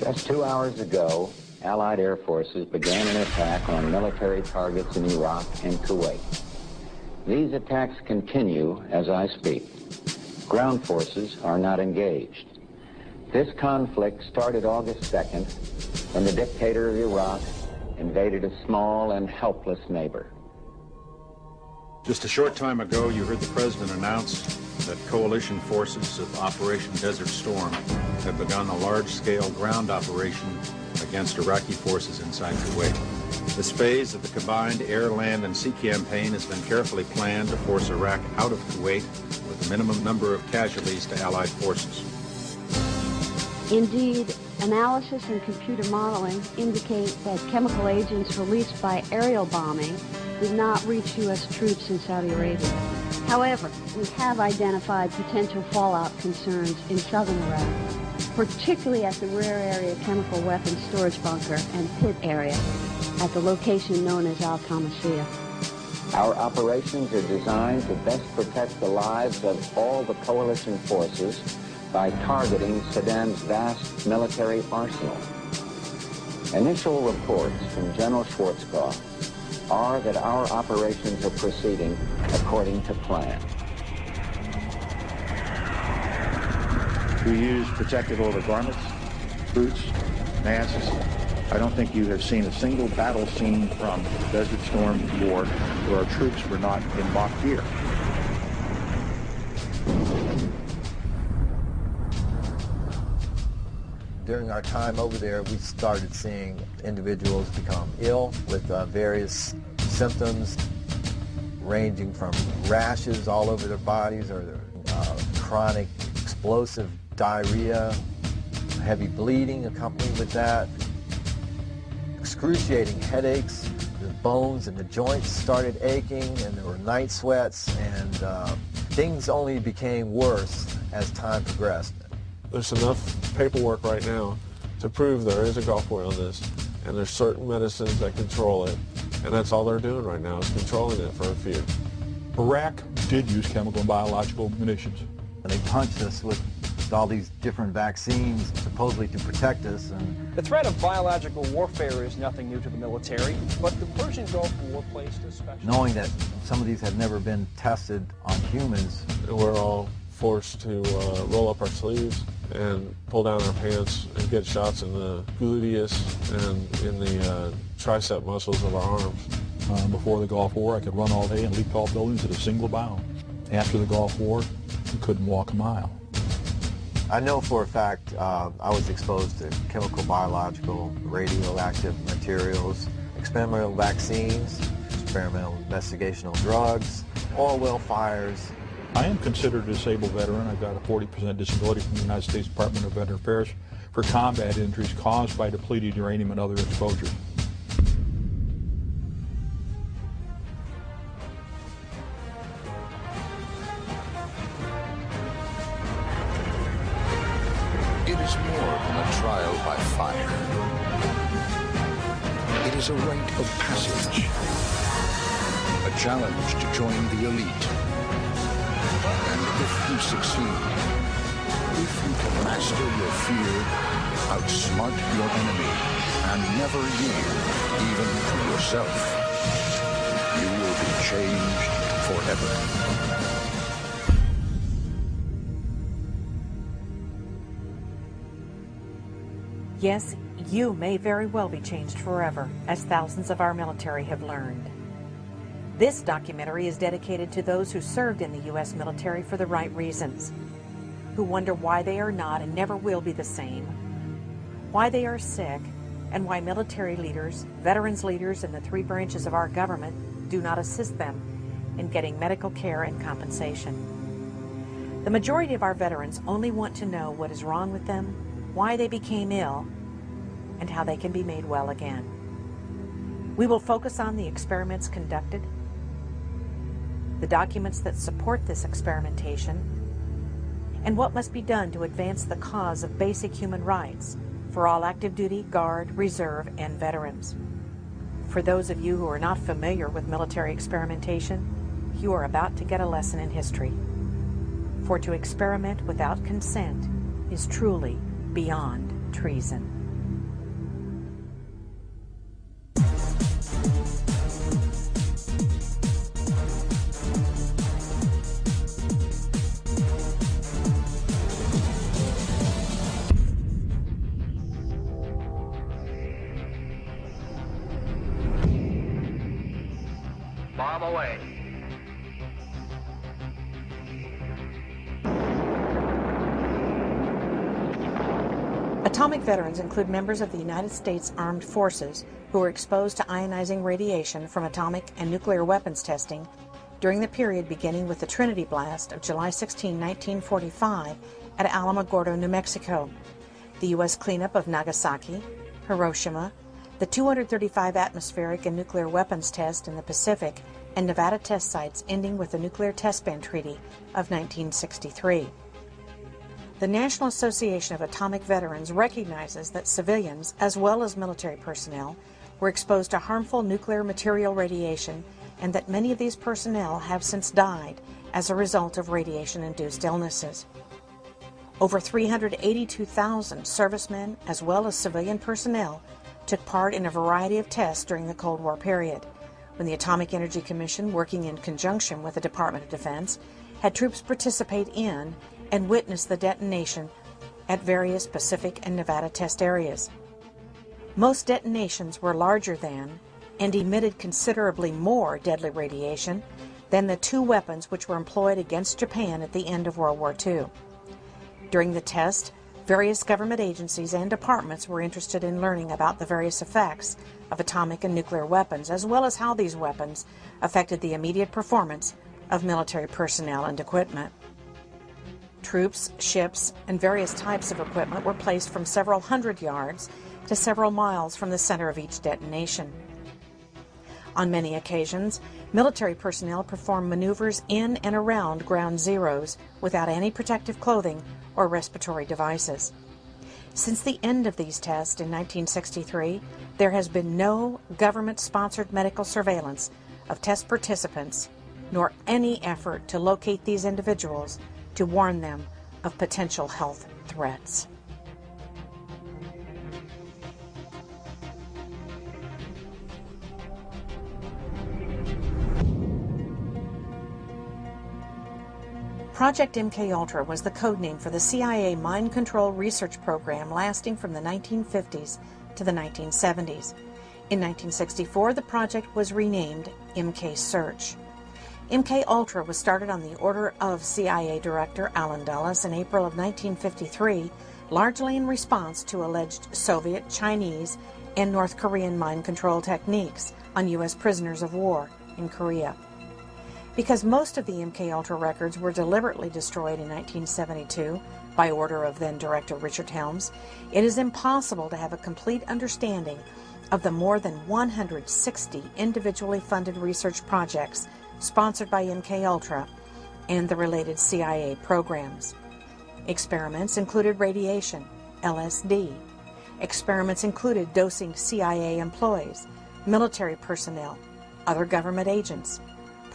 Just 2 hours ago, Allied air forces began an attack on military targets in Iraq and Kuwait. These attacks continue as I speak. Ground forces are not engaged. This conflict started August 2nd when the dictator of Iraq invaded a small and helpless neighbor. Just a short time ago, you heard the president announce that coalition forces of Operation Desert Storm had begun a large-scale ground operation against Iraqi forces inside Kuwait. This phase of the combined air, land, and sea campaign has been carefully planned to force Iraq out of Kuwait with a minimum number of casualties to Allied forces. Indeed, analysis and computer modeling indicate that chemical agents released by aerial bombing did not reach U.S. troops in Saudi Arabia. However, we have identified potential fallout concerns in southern Iraq, particularly at the rear area chemical weapons storage bunker and pit area at the location known as Al-Tamasiyah. Our operations are designed to best protect the lives of all the coalition forces by targeting Saddam's vast military arsenal. Initial reports from General Schwarzkopf are that our operations are proceeding according to plan. We use protective over garments, boots, masks. I don't think you have seen a single battle scene from Desert Storm War where our troops were not in mock gear. During our time over there, we started seeing individuals become ill with various symptoms ranging from rashes all over their bodies or chronic explosive diarrhea, heavy bleeding accompanied with that, excruciating headaches, the bones and the joints started aching, and there were night sweats, and things only became worse as time progressed. There's enough paperwork right now to prove there is a Gulf War illness, and there's certain medicines that control it, and that's all they're doing right now is controlling it for a few. Iraq did use chemical and biological munitions. And they punched us with all these different vaccines supposedly to protect us. And the threat of biological warfare is nothing new to the military, but the Persian Gulf War placed a special... Knowing that some of these had never been tested on humans. We're all forced to roll up our sleeves and pull down our pants and get shots in the gluteus and in the tricep muscles of our arms. Before the Gulf War, I could run all day and leap tall buildings at a single bound. After the Gulf War, you couldn't walk a mile. I know for a fact I was exposed to chemical, biological, radioactive materials, experimental vaccines, experimental investigational drugs, oil well fires. I am considered a disabled veteran. I've got a 40% disability from the United States Department of Veteran Affairs for combat injuries caused by depleted uranium and other exposures. It is more than a trial by fire. It is a rite of passage, a challenge to join the elite. And if you succeed, if you can master your fear, outsmart your enemy, and never yield even to yourself, you will be changed forever. Yes, you may very well be changed forever, as thousands of our military have learned. This documentary is dedicated to those who served in the U.S. military for the right reasons, who wonder why they are not and never will be the same, why they are sick, and why military leaders, veterans leaders, and the three branches of our government do not assist them in getting medical care and compensation. The majority of our veterans only want to know what is wrong with them, why they became ill, and how they can be made well again. We will focus on the experiments conducted, the documents that support this experimentation, and what must be done to advance the cause of basic human rights for all active duty, Guard, Reserve, and veterans. For those of you who are not familiar with military experimentation, you are about to get a lesson in history. For to experiment without consent is truly beyond treason. bomb away. Atomic veterans include members of the United States Armed Forces who were exposed to ionizing radiation from atomic and nuclear weapons testing during the period beginning with the Trinity blast of July 16, 1945 at Alamogordo, New Mexico, the U.S. cleanup of Nagasaki, Hiroshima, the 235 atmospheric and nuclear weapons test in the Pacific, and Nevada test sites ending with the Nuclear Test Ban Treaty of 1963. The National Association of Atomic Veterans recognizes that civilians, as well as military personnel, were exposed to harmful nuclear material radiation, and that many of these personnel have since died as a result of radiation-induced illnesses. Over 382,000 servicemen, as well as civilian personnel, took part in a variety of tests during the Cold War period, when the Atomic Energy Commission, working in conjunction with the Department of Defense, had troops participate in and witness the detonation at various Pacific and Nevada test areas. Most detonations were larger than and emitted considerably more deadly radiation than the two weapons which were employed against Japan at the end of World War II. During the test, various government agencies and departments were interested in learning about the various effects of atomic and nuclear weapons, as well as how these weapons affected the immediate performance of military personnel and equipment. Troops, ships, and various types of equipment were placed from several hundred yards to several miles from the center of each detonation. On many occasions, military personnel performed maneuvers in and around ground zeros without any protective clothing or respiratory devices. Since the end of these tests in 1963, there has been no government-sponsored medical surveillance of test participants, nor any effort to locate these individuals to warn them of potential health threats. Project MKUltra was the code name for the CIA mind control research program lasting from the 1950s to the 1970s. In 1964, the project was renamed MK Search. MKUltra was started on the order of CIA Director Allen Dulles in April of 1953, largely in response to alleged Soviet, Chinese, and North Korean mind control techniques on U.S. prisoners of war in Korea. Because most of the MKUltra records were deliberately destroyed in 1972 by order of then-Director Richard Helms, it is impossible to have a complete understanding of the more than 160 individually funded research projects sponsored by MKUltra and the related CIA programs. Experiments included radiation, LSD. Experiments included dosing CIA employees, military personnel, other government agents,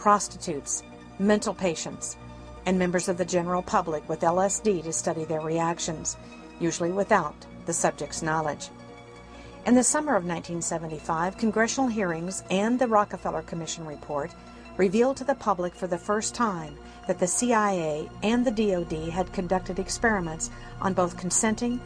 prostitutes, mental patients, and members of the general public with LSD to study their reactions, usually without the subject's knowledge. In the summer of 1975, congressional hearings and the Rockefeller Commission report revealed to the public for the first time that the CIA and the DoD had conducted experiments on both consenting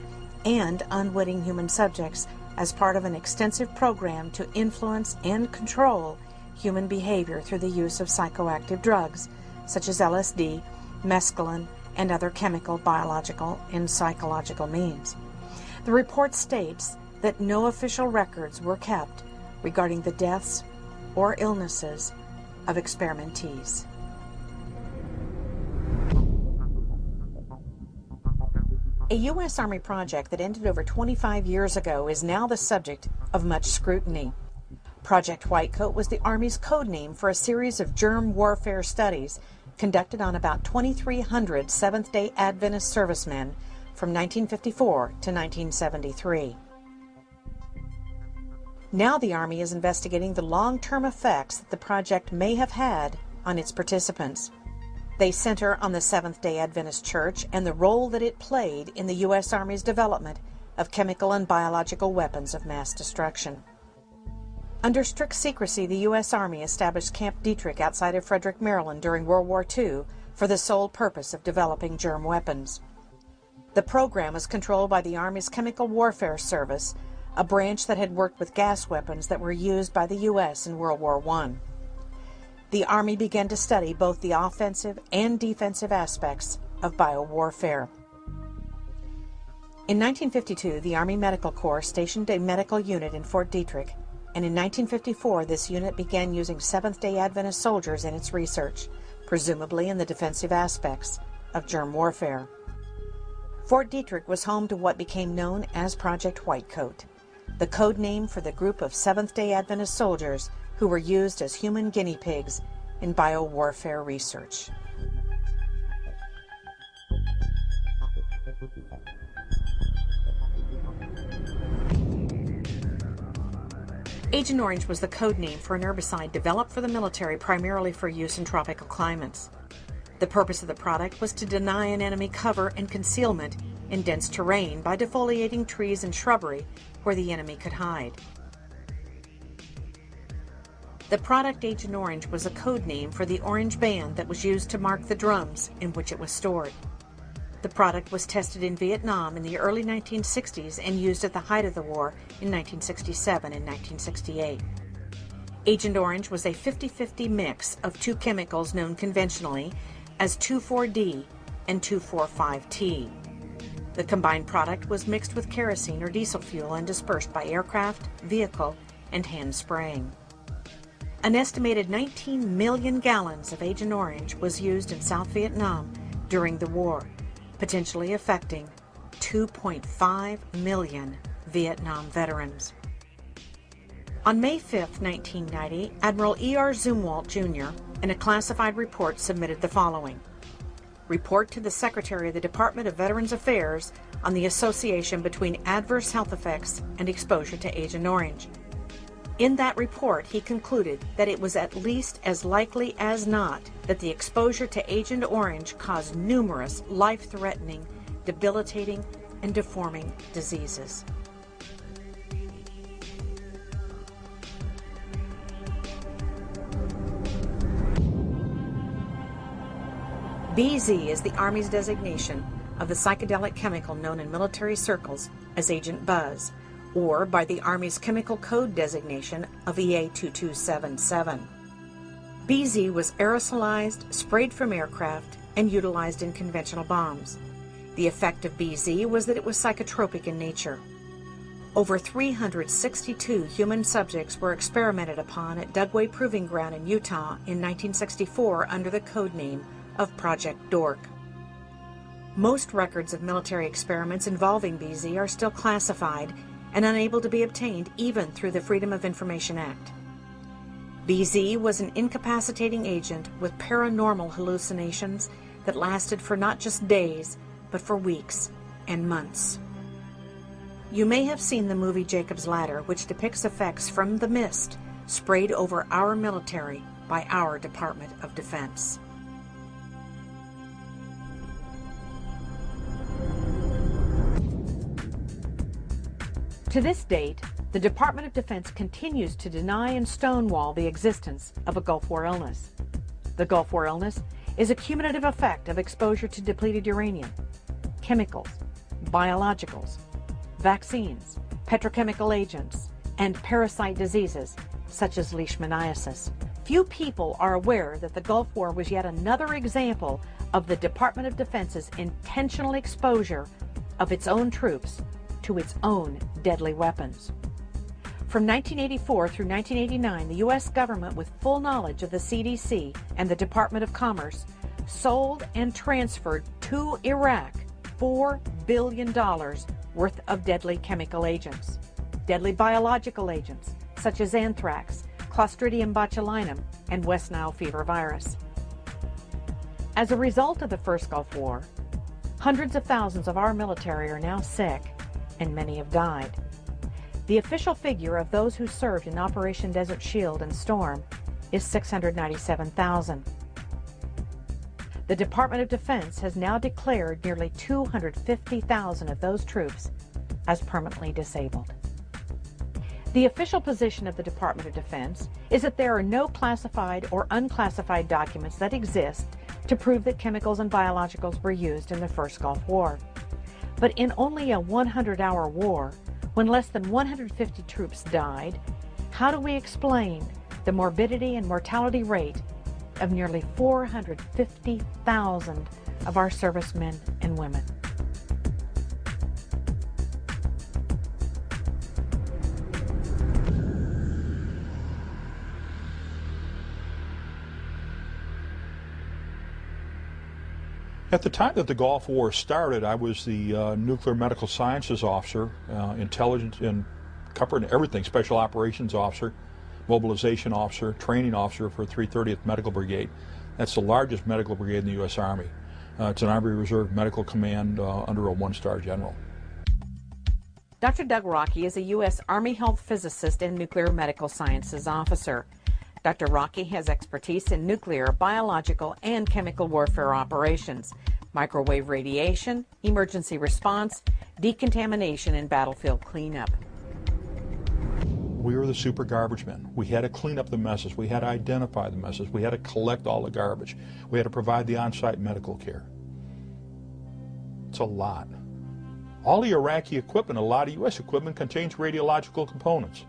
and unwitting human subjects as part of an extensive program to influence and control human behavior through the use of psychoactive drugs such as LSD, mescaline, and other chemical, biological, and psychological means. The report states that no official records were kept regarding the deaths or illnesses of experimentees. A U.S. Army project that ended over 25 years ago is now the subject of much scrutiny. Project Whitecoat was the Army's code name for a series of germ warfare studies conducted on about 2,300 Seventh-day Adventist servicemen from 1954 to 1973. Now the Army is investigating the long-term effects that the project may have had on its participants. They center on the Seventh-day Adventist Church and the role that it played in the U.S. Army's development of chemical and biological weapons of mass destruction. Under strict secrecy, the U.S. Army established Camp Detrick outside of Frederick, Maryland during World War II for the sole purpose of developing germ weapons. The program was controlled by the Army's Chemical Warfare Service, a branch that had worked with gas weapons that were used by the U.S. in World War I. the Army began to study both the offensive and defensive aspects of biowarfare. In 1952, the Army Medical Corps stationed a medical unit in Fort Detrick, and in 1954, this unit began using Seventh-day Adventist soldiers in its research, presumably in the defensive aspects of germ warfare. Fort Detrick was home to what became known as Project Whitecoat, the code name for the group of Seventh-day Adventist soldiers who were used as human guinea pigs in biowarfare research. Agent Orange was the code name for an herbicide developed for the military primarily for use in tropical climates. The purpose of the product was to deny an enemy cover and concealment in dense terrain by defoliating trees and shrubbery where the enemy could hide. The product Agent Orange was a code name for the orange band that was used to mark the drums in which it was stored. The product was tested in Vietnam in the early 1960s and used at the height of the war in 1967 and 1968. Agent Orange was a 50-50 mix of two chemicals known conventionally as 2,4-D and 2,4,5-T. The combined product was mixed with kerosene or diesel fuel and dispersed by aircraft, vehicle, and hand spraying. An estimated 19 million gallons of Agent Orange was used in South Vietnam during the war, potentially affecting 2.5 million Vietnam veterans. On May 5, 1990, Admiral E.R. Zumwalt, Jr., in a classified report submitted the following: Report to the Secretary of the Department of Veterans Affairs on the association between adverse health effects and exposure to Agent Orange. In that report, he concluded that it was at least as likely as not that the exposure to Agent Orange caused numerous life-threatening, debilitating, and deforming diseases. BZ is the Army's designation of the psychedelic chemical known in military circles as Agent Buzz, or by the Army's chemical code designation of EA-2277. BZ was aerosolized, sprayed from aircraft, and utilized in conventional bombs. The effect of BZ was that it was psychotropic in nature. Over 362 human subjects were experimented upon at Dugway Proving Ground in Utah in 1964 under the code name of Project Dork. Most records of military experiments involving BZ are still classified and unable to be obtained even through the Freedom of Information Act. BZ was an incapacitating agent with paranormal hallucinations that lasted for not just days, but for weeks and months. You may have seen the movie Jacob's Ladder, which depicts effects from the mist sprayed over our military by our Department of Defense. To this date, the Department of Defense continues to deny and stonewall the existence of a Gulf War illness. The Gulf War illness is a cumulative effect of exposure to depleted uranium, chemicals, biologicals, vaccines, petrochemical agents, and parasite diseases such as leishmaniasis. Few people are aware that the Gulf War was yet another example of the Department of Defense's intentional exposure of its own troops to its own deadly weapons. From 1984 through 1989, the U.S. government, with full knowledge of the CDC and the Department of Commerce, sold and transferred to Iraq $4 billion worth of deadly chemical agents, deadly biological agents such as anthrax, Clostridium botulinum, and West Nile fever virus. As a result of the first Gulf War, hundreds of thousands of our military are now sick, and many have died. The official figure of those who served in Operation Desert Shield and Storm is 697,000. The Department of Defense has now declared nearly 250,000 of those troops as permanently disabled. The official position of the Department of Defense is that there are no classified or unclassified documents that exist to prove that chemicals and biologicals were used in the first Gulf War. But in only a 100-hour war, when less than 150 troops died, how do we explain the morbidity and mortality rate of nearly 450,000 of our servicemen and women. At the time that the Gulf War started, I was the nuclear medical sciences officer, intelligence and covering everything, special operations officer, mobilization officer, training officer for 330th Medical Brigade. That's the largest medical brigade in the U.S. Army. It's an Army Reserve Medical Command under a one-star general. Dr. Doug Rockey is a U.S. Army Health Physicist and Nuclear Medical Sciences Officer. Dr. Rockey has expertise in nuclear, biological, and chemical warfare operations, microwave radiation, emergency response, decontamination, and battlefield cleanup. We were the super garbage men. We had to clean up the messes. We had to identify the messes. We had to collect all the garbage. We had to provide the on-site medical care. It's a lot. All the Iraqi equipment, a lot of U.S. equipment, contains radiological components.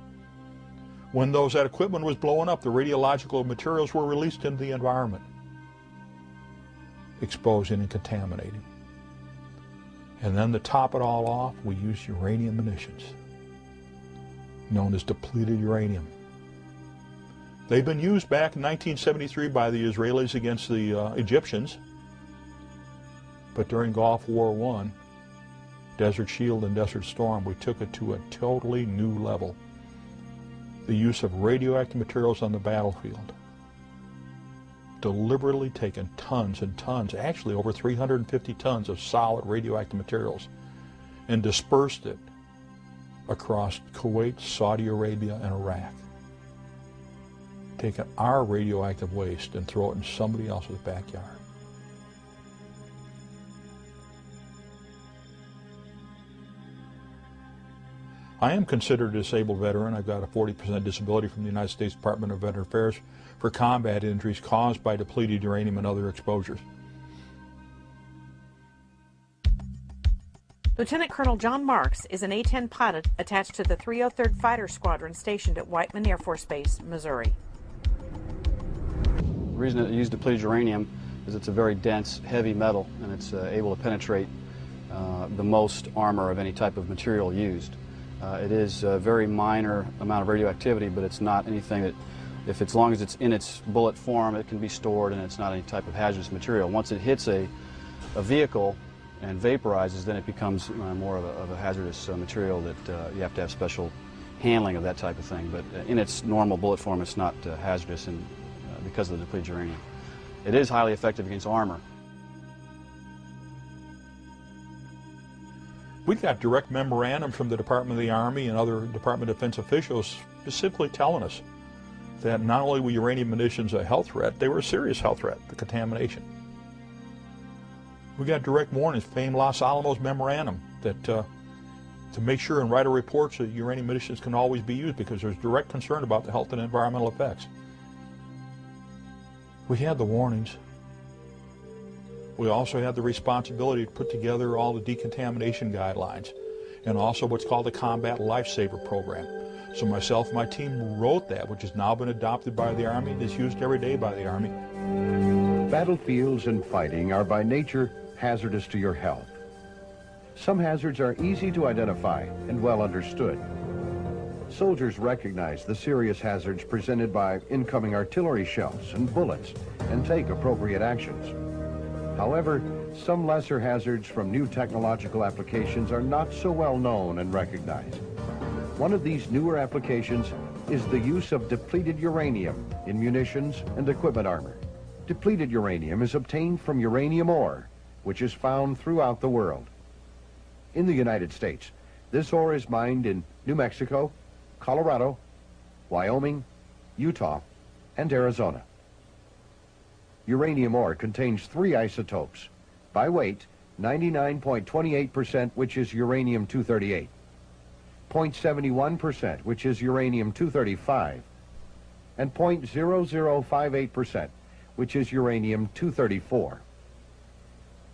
When that equipment was blowing up, the radiological materials were released into the environment, exposing and contaminating. And then to top it all off, we used uranium munitions, known as depleted uranium. They've been used back in 1973 by the Israelis against the Egyptians, but during Gulf War I, Desert Shield and Desert Storm, we took it to a totally new level. The use of radioactive materials on the battlefield. Deliberately taken tons and tons, actually over 350 tons of solid radioactive materials, and dispersed it across Kuwait, Saudi Arabia, and Iraq. Taking our radioactive waste and throw it in somebody else's backyard. I am considered a disabled veteran. I've got a 40% disability from the United States Department of Veteran Affairs for combat injuries caused by depleted uranium and other exposures. Lieutenant Colonel John Marks is an A-10 pilot attached to the 303rd Fighter Squadron stationed at Whiteman Air Force Base, Missouri. The reason that I use depleted uranium is it's a very dense, heavy metal, and it's able to penetrate the most armor of any type of material used. It is a very minor amount of radioactivity, but it's not anything that, as long as it's in its bullet form, it can be stored, and it's not any type of hazardous material. Once it hits a vehicle and vaporizes, then it becomes more of a hazardous material that you have to have special handling of that type of thing. But in its normal bullet form, it's not hazardous because of the depleted uranium. It is highly effective against armor. We got direct memorandum from the Department of the Army and other Department of Defense officials specifically telling us that not only were uranium munitions a health threat, they were a serious health threat, the contamination. We got direct warnings, famed Los Alamos memorandum, that to make sure and write a report so that uranium munitions can always be used because there's direct concern about the health and environmental effects. We had the warnings. We also had the responsibility to put together all the decontamination guidelines and also what's called the Combat Lifesaver Program. So myself and my team wrote that, which has now been adopted by the Army and is used every day by the Army. Battlefields and fighting are by nature hazardous to your health. Some hazards are easy to identify and well understood. Soldiers recognize the serious hazards presented by incoming artillery shells and bullets and take appropriate actions. However, some lesser hazards from new technological applications are not so well known and recognized. One of these newer applications is the use of depleted uranium in munitions and equipment armor. Depleted uranium is obtained from uranium ore, which is found throughout the world. In the United States, this ore is mined in New Mexico, Colorado, Wyoming, Utah, and Arizona. Uranium ore contains 3 isotopes. By weight, 99.28%, which is uranium-238, 0.71%, which is uranium-235, and 0.0058%, which is uranium-234.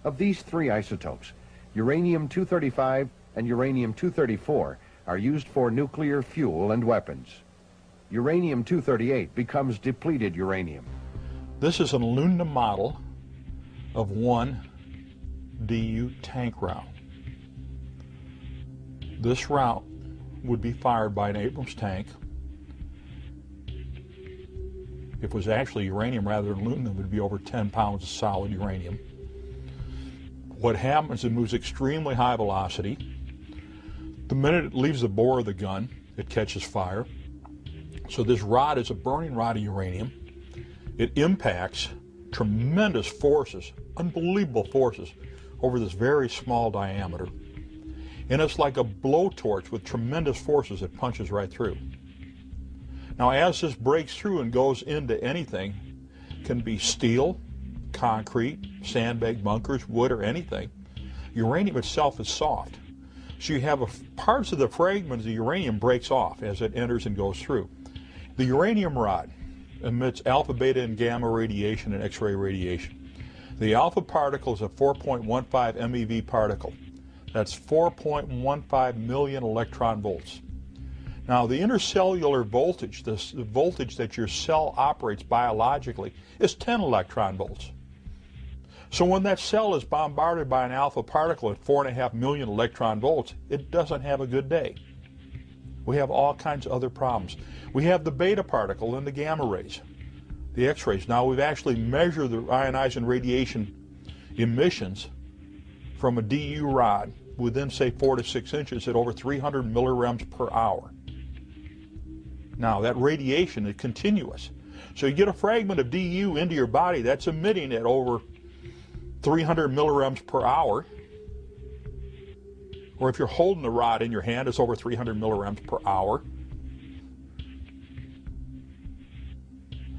Of these 3 isotopes, uranium-235 and uranium-234 are used for nuclear fuel and weapons. Uranium-238 becomes depleted uranium. This is an aluminum model of one DU tank round. This round would be fired by an Abrams tank. If it was actually uranium rather than aluminum, it would be over 10 pounds of solid uranium. What happens, it moves extremely high velocity. The minute it leaves the bore of the gun, it catches fire. So this rod is a burning rod of uranium. It impacts tremendous forces, unbelievable forces, over this very small diameter. And it's like a blowtorch with tremendous forces that punches right through. Now, as this breaks through and goes into anything, it can be steel, concrete, sandbag bunkers, wood, or anything. Uranium itself is soft. So you have parts of the fragments of the uranium breaks off as it enters and goes through. The uranium rod emits alpha, beta, and gamma radiation and X-ray radiation. The alpha particle is a 4.15 MeV particle. That's 4.15 million electron volts. Now, the intercellular voltage, the voltage that your cell operates biologically, is 10 electron volts. So when that cell is bombarded by an alpha particle at 4.5 million electron volts, it doesn't have a good day. We have all kinds of other problems. We have the beta particle and the gamma rays, the X-rays. Now, we've actually measured the ionizing radiation emissions from a DU rod within, say, 4 to 6 inches at over 300 millirems per hour. Now, that radiation is continuous. So you get a fragment of DU into your body that's emitting at over 300 millirems per hour. Or if you're holding the rod in your hand, it's over 300 millirems per hour.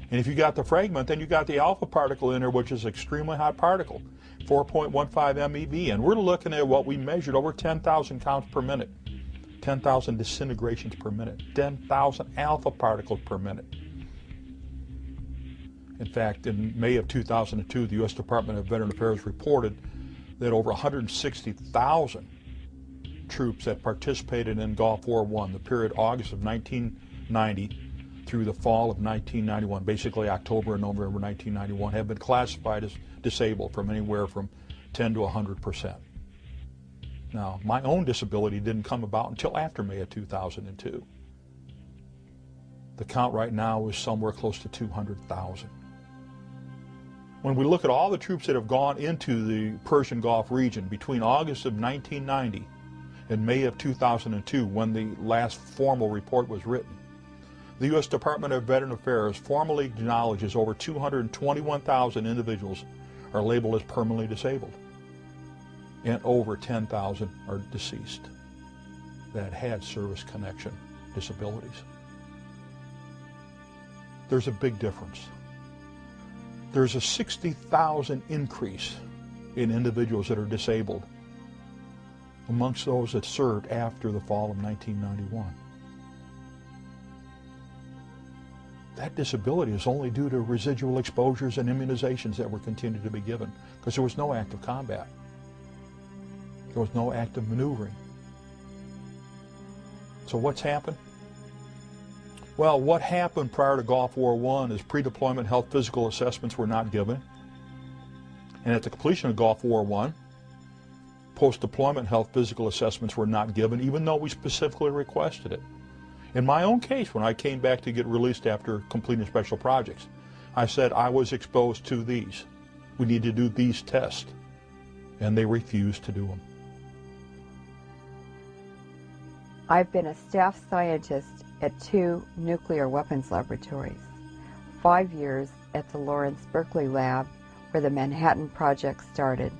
And if you got the fragment, then you got the alpha particle in there, which is an extremely hot particle, 4.15 MeV. And we're looking at what we measured over 10,000 counts per minute, 10,000 disintegrations per minute, 10,000 alpha particles per minute. In fact, in May of 2002, the U.S. Department of Veteran Affairs reported that over 160,000 troops that participated in Gulf War I, the period August of 1990 through the fall of 1991, basically October and November 1991, have been classified as disabled from anywhere from 10 to 100%. Now, my own disability didn't come about until after May of 2002. The count right now is somewhere close to 200,000. When we look at all the troops that have gone into the Persian Gulf region between August of 1990 and May of 2002, when the last formal report was written, the U.S. Department of Veteran Affairs formally acknowledges over 221,000 individuals are labeled as permanently disabled, and over 10,000 are deceased that had service connection disabilities. There's a big difference. There's a 60,000 increase in individuals that are disabled amongst those that served after the fall of 1991. That disability is only due to residual exposures and immunizations that were continued to be given, because there was no active combat. There was no active maneuvering. So what's happened? Well, what happened prior to Gulf War I is pre-deployment health physical assessments were not given. And at the completion of Gulf War I, post-deployment health physical assessments were not given, even though we specifically requested it. In my own case, when I came back to get released after completing special projects, I said I was exposed to these. We need to do these tests. And they refused to do them. I've been a staff scientist at 2 nuclear weapons laboratories, 5 years at the Lawrence Berkeley Lab, where the Manhattan Project started,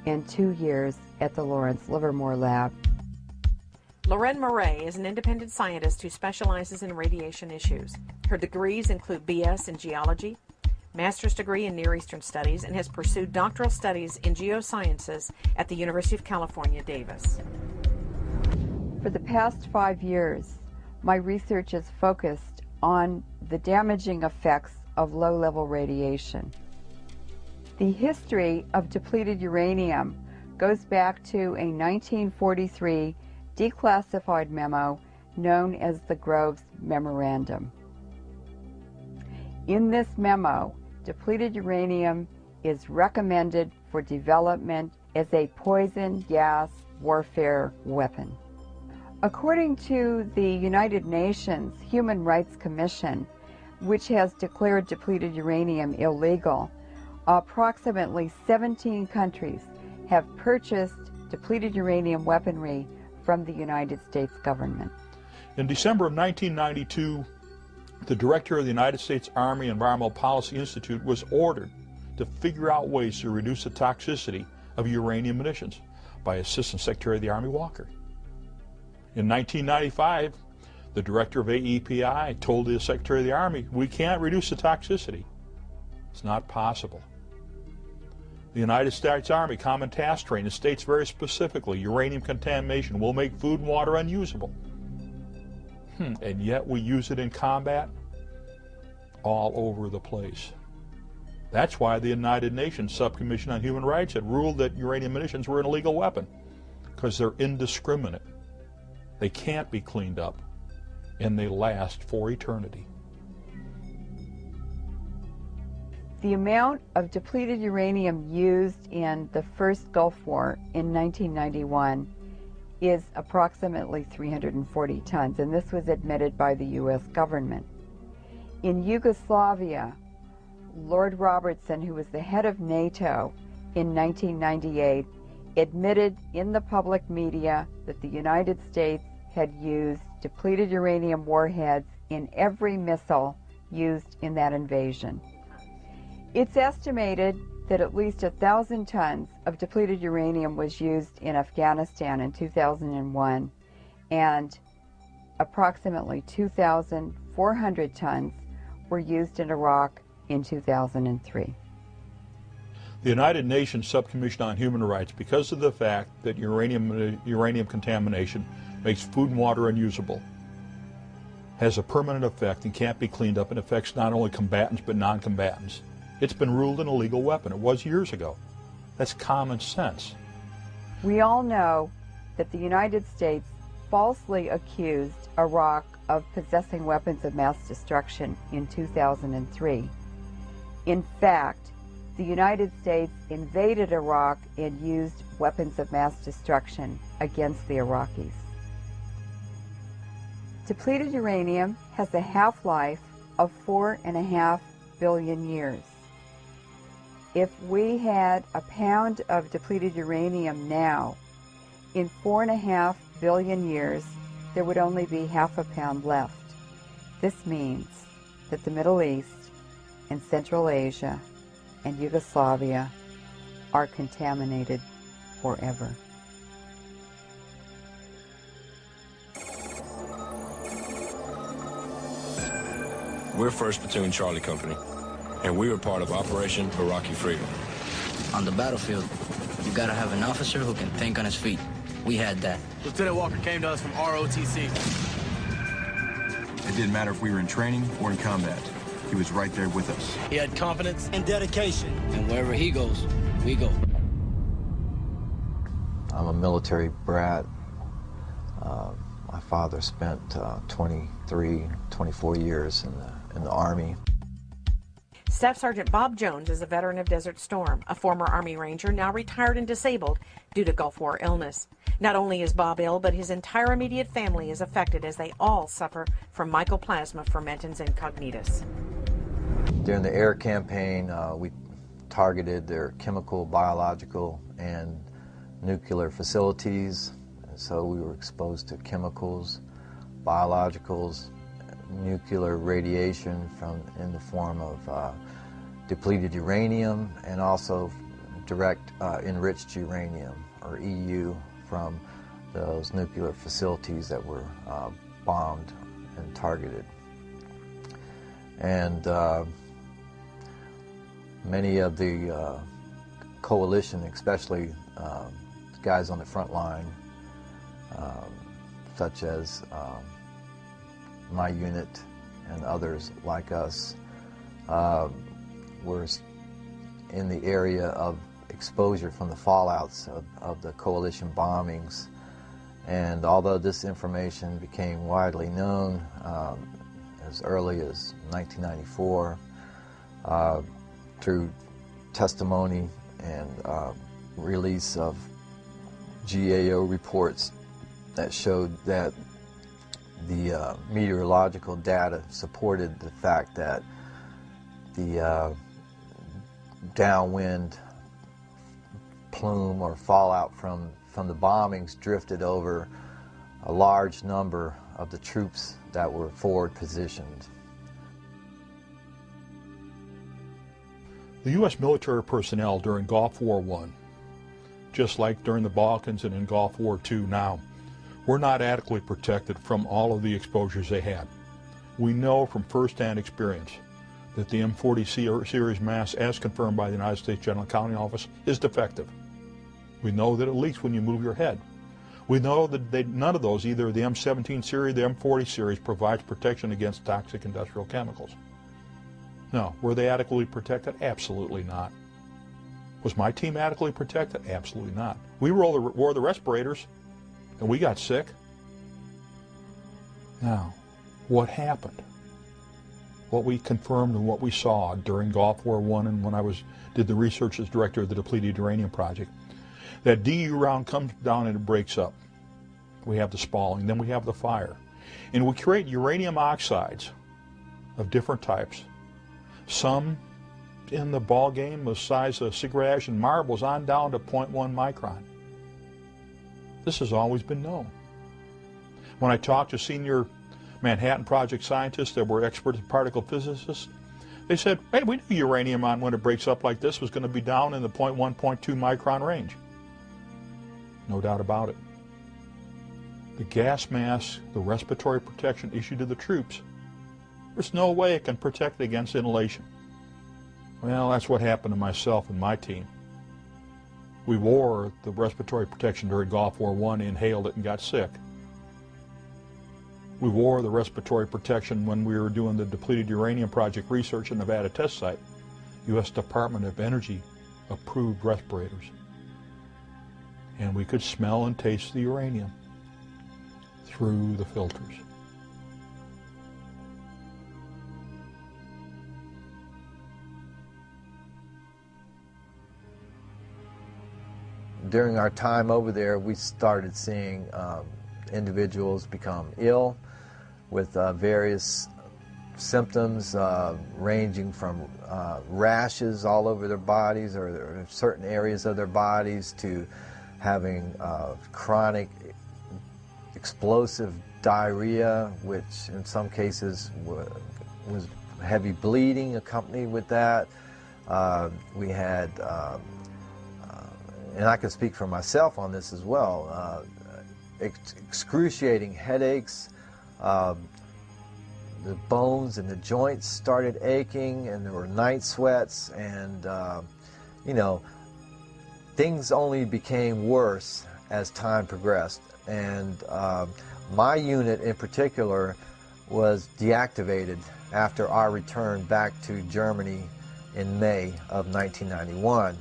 and 2 years at the Lawrence Livermore Lab. Lorraine Murray is an independent scientist who specializes in radiation issues. Her degrees include BS in geology, master's degree in Near Eastern Studies, and has pursued doctoral studies in geosciences at the University of California, Davis. For the past 5 years, my research is focused on the damaging effects of low-level radiation. The history of depleted uranium goes back to a 1943 declassified memo known as the Groves Memorandum. In this memo, depleted uranium is recommended for development as a poison gas warfare weapon. According to the United Nations Human Rights Commission, which has declared depleted uranium illegal, approximately 17 countries have purchased depleted uranium weaponry from the United States government. In December of 1992, the director of the United States Army Environmental Policy Institute was ordered to figure out ways to reduce the toxicity of uranium munitions by Assistant Secretary of the Army Walker. In 1995, the director of AEPI told the Secretary of the Army, "We can't reduce the toxicity. It's not possible." The United States Army Common Task Training states very specifically, uranium contamination will make food and water unusable. And yet we use it in combat all over the place. That's why the United Nations Subcommission on Human Rights had ruled that uranium munitions were an illegal weapon, because they're indiscriminate. They can't be cleaned up, and they last for eternity. The amount of depleted uranium used in the first Gulf War in 1991 is approximately 340 tons, and this was admitted by the U.S. government. In Yugoslavia, Lord Robertson, who was the head of NATO in 1998, admitted in the public media that the United States had used depleted uranium warheads in every missile used in that invasion. It's estimated that at least 1,000 tons of depleted uranium was used in Afghanistan in 2001, and approximately 2,400 tons were used in Iraq in 2003. The United Nations Subcommission on Human Rights, because of the fact that uranium contamination makes food and water unusable, has a permanent effect and can't be cleaned up, and affects not only combatants but non-combatants. It's been ruled an illegal weapon. It was years ago. That's common sense. We all know that the United States falsely accused Iraq of possessing weapons of mass destruction in 2003. In fact, the United States invaded Iraq and used weapons of mass destruction against the Iraqis. Depleted uranium has a half-life of 4.5 billion years. If we had a pound of depleted uranium now, in 4.5 billion years, there would only be half a pound left. This means that the Middle East and Central Asia and Yugoslavia are contaminated forever. We're 1st Platoon Charlie Company, and we were part of Operation Iraqi Freedom. On the battlefield, you gotta have an officer who can think on his feet. We had that. Lieutenant Walker came to us from ROTC. It didn't matter if we were in training or in combat. He was right there with us. He had confidence and dedication. And wherever he goes, we go. I'm a military brat. My father spent 24 years in the Army. Staff Sergeant Bob Jones is a veteran of Desert Storm, a former Army Ranger now retired and disabled due to Gulf War illness. Not only is Bob ill, but his entire immediate family is affected as they all suffer from Mycoplasma fermentans incognitus. During the air campaign, we targeted their chemical, biological, and nuclear facilities. And so we were exposed to chemicals, biologicals, nuclear radiation in the form of depleted uranium, and also direct enriched uranium, or EU, from those nuclear facilities that were bombed and targeted. And many of the coalition, especially guys on the front line, such as my unit and others like us, were in the area of exposure from the fallouts of the coalition bombings. And although this information became widely known as early as 1994, through testimony and release of GAO reports that showed that the meteorological data supported the fact that the downwind plume or fallout from the bombings drifted over a large number of the troops that were forward positioned. The U.S. military personnel during Gulf War I, just like during the Balkans and in Gulf War II now, were not adequately protected from all of the exposures they had. We know from first-hand experience that the M40 series mask, as confirmed by the United States General Accounting Office, is defective. We know that it leaks when you move your head. We know that none of those, either the M17 series or the M40 series, provides protection against toxic industrial chemicals. Now, were they adequately protected? Absolutely not. Was my team adequately protected? Absolutely not. We wore the respirators, and we got sick. Now, what happened? What we confirmed and what we saw during Gulf War I and when I did the research as director of the Depleted Uranium Project, that DU round comes down and it breaks up. We have the spalling, then we have the fire. And we create uranium oxides of different types. Some in the ball game the size of cigarette ash and marbles on down to 0.1 micron. This has always been known. When I talked to senior Manhattan Project scientists that were experts and particle physicists, they said, hey, we knew uranium when it breaks up like this was going to be down in the 0.1, 0.2 micron range. No doubt about it. The gas mask, the respiratory protection issued to the troops, there's no way it can protect against inhalation. Well, that's what happened to myself and my team. We wore the respiratory protection during Gulf War I, inhaled it, and got sick. We wore the respiratory protection when we were doing the Depleted Uranium Project research at Nevada Test Site. U.S. Department of Energy approved respirators. And we could smell and taste the uranium through the filters. During our time over there, we started seeing individuals become ill with various symptoms ranging from rashes all over their bodies or certain areas of their bodies to having chronic explosive diarrhea, which in some cases was heavy bleeding accompanied with that. We had, and I can speak for myself on this as well, excruciating headaches. The bones and the joints started aching, and there were night sweats, and you know, things only became worse as time progressed. And my unit in particular was deactivated after our return back to Germany in May of 1991.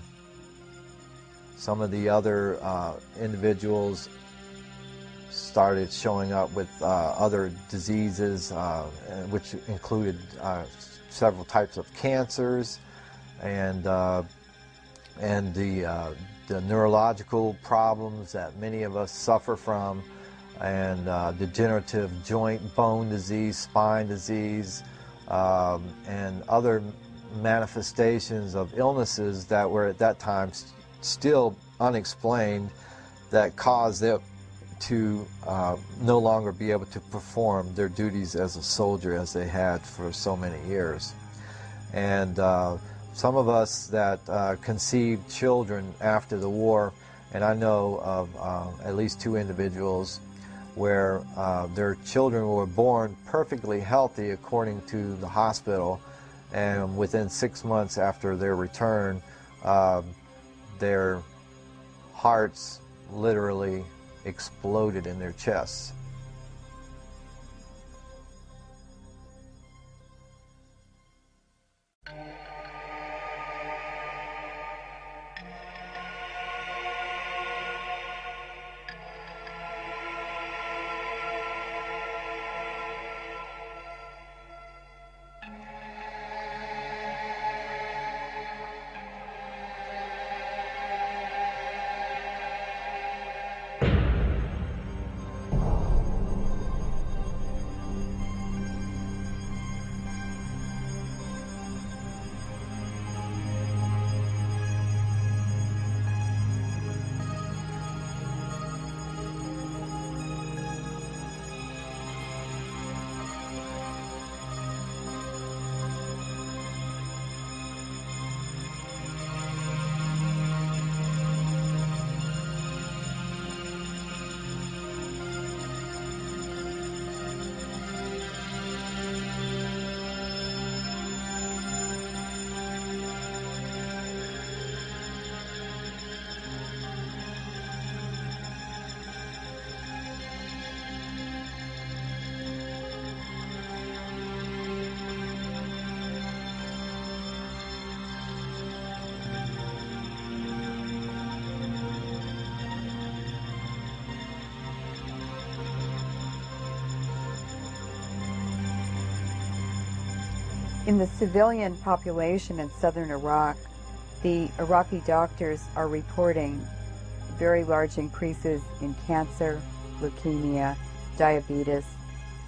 Some of the other individuals started showing up with other diseases, which included several types of cancers, and the neurological problems that many of us suffer from, and degenerative joint bone disease, spine disease, and other manifestations of illnesses that were at that time still unexplained, that caused them to no longer be able to perform their duties as a soldier as they had for so many years. And some of us that conceived children after the war, and I know of at least 2 individuals where their children were born perfectly healthy according to the hospital, and within 6 months after their return, their hearts literally exploded in their chests. In the civilian population in southern Iraq, the Iraqi doctors are reporting very large increases in cancer, leukemia, diabetes,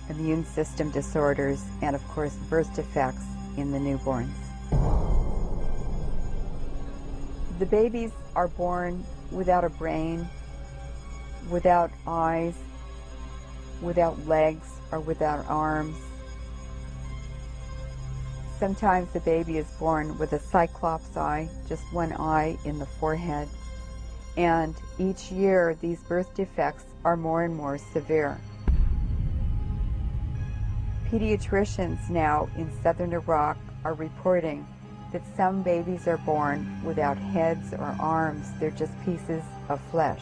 immune system disorders, and of course birth defects in the newborns. The babies are born without a brain, without eyes, without legs, or without arms. Sometimes the baby is born with a cyclops eye, just one eye in the forehead. And each year, these birth defects are more and more severe. Pediatricians now in southern Iraq are reporting that some babies are born without heads or arms. They're just pieces of flesh.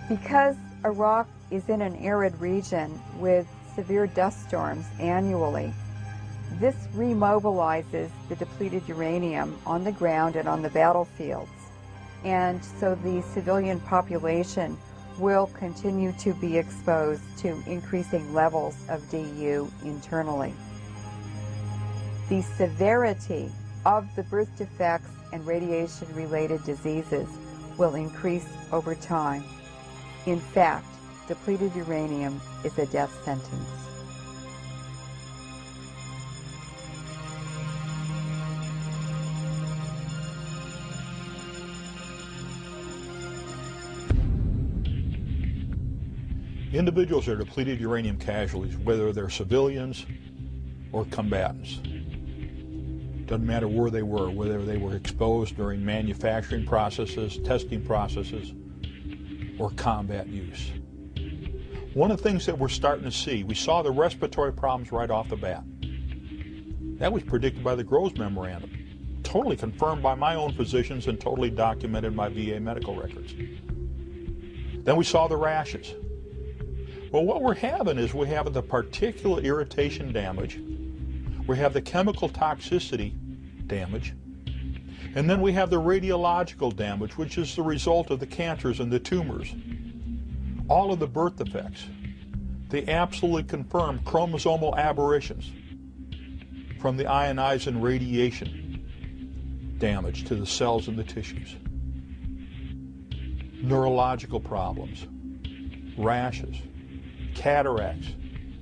Because Iraq is in an arid region with severe dust storms annually, this remobilizes the depleted uranium on the ground and on the battlefields. And so the civilian population will continue to be exposed to increasing levels of DU internally. The severity of the birth defects and radiation-related diseases will increase over time. In fact, depleted uranium is a death sentence. Individuals are depleted uranium casualties, whether they're civilians or combatants. Doesn't matter where they were, whether they were exposed during manufacturing processes, testing processes, or combat use. One of the things that we're starting to see, we saw the respiratory problems right off the bat. That was predicted by the Groves Memorandum, totally confirmed by my own physicians and totally documented by VA medical records. Then we saw the rashes. Well, what we're having is we have the particulate irritation damage, we have the chemical toxicity damage, and then we have the radiological damage, which is the result of the cancers and the tumors. All of the birth defects, they absolutely confirm chromosomal aberrations from the ionizing radiation damage to the cells and the tissues. Neurological problems, rashes, cataracts,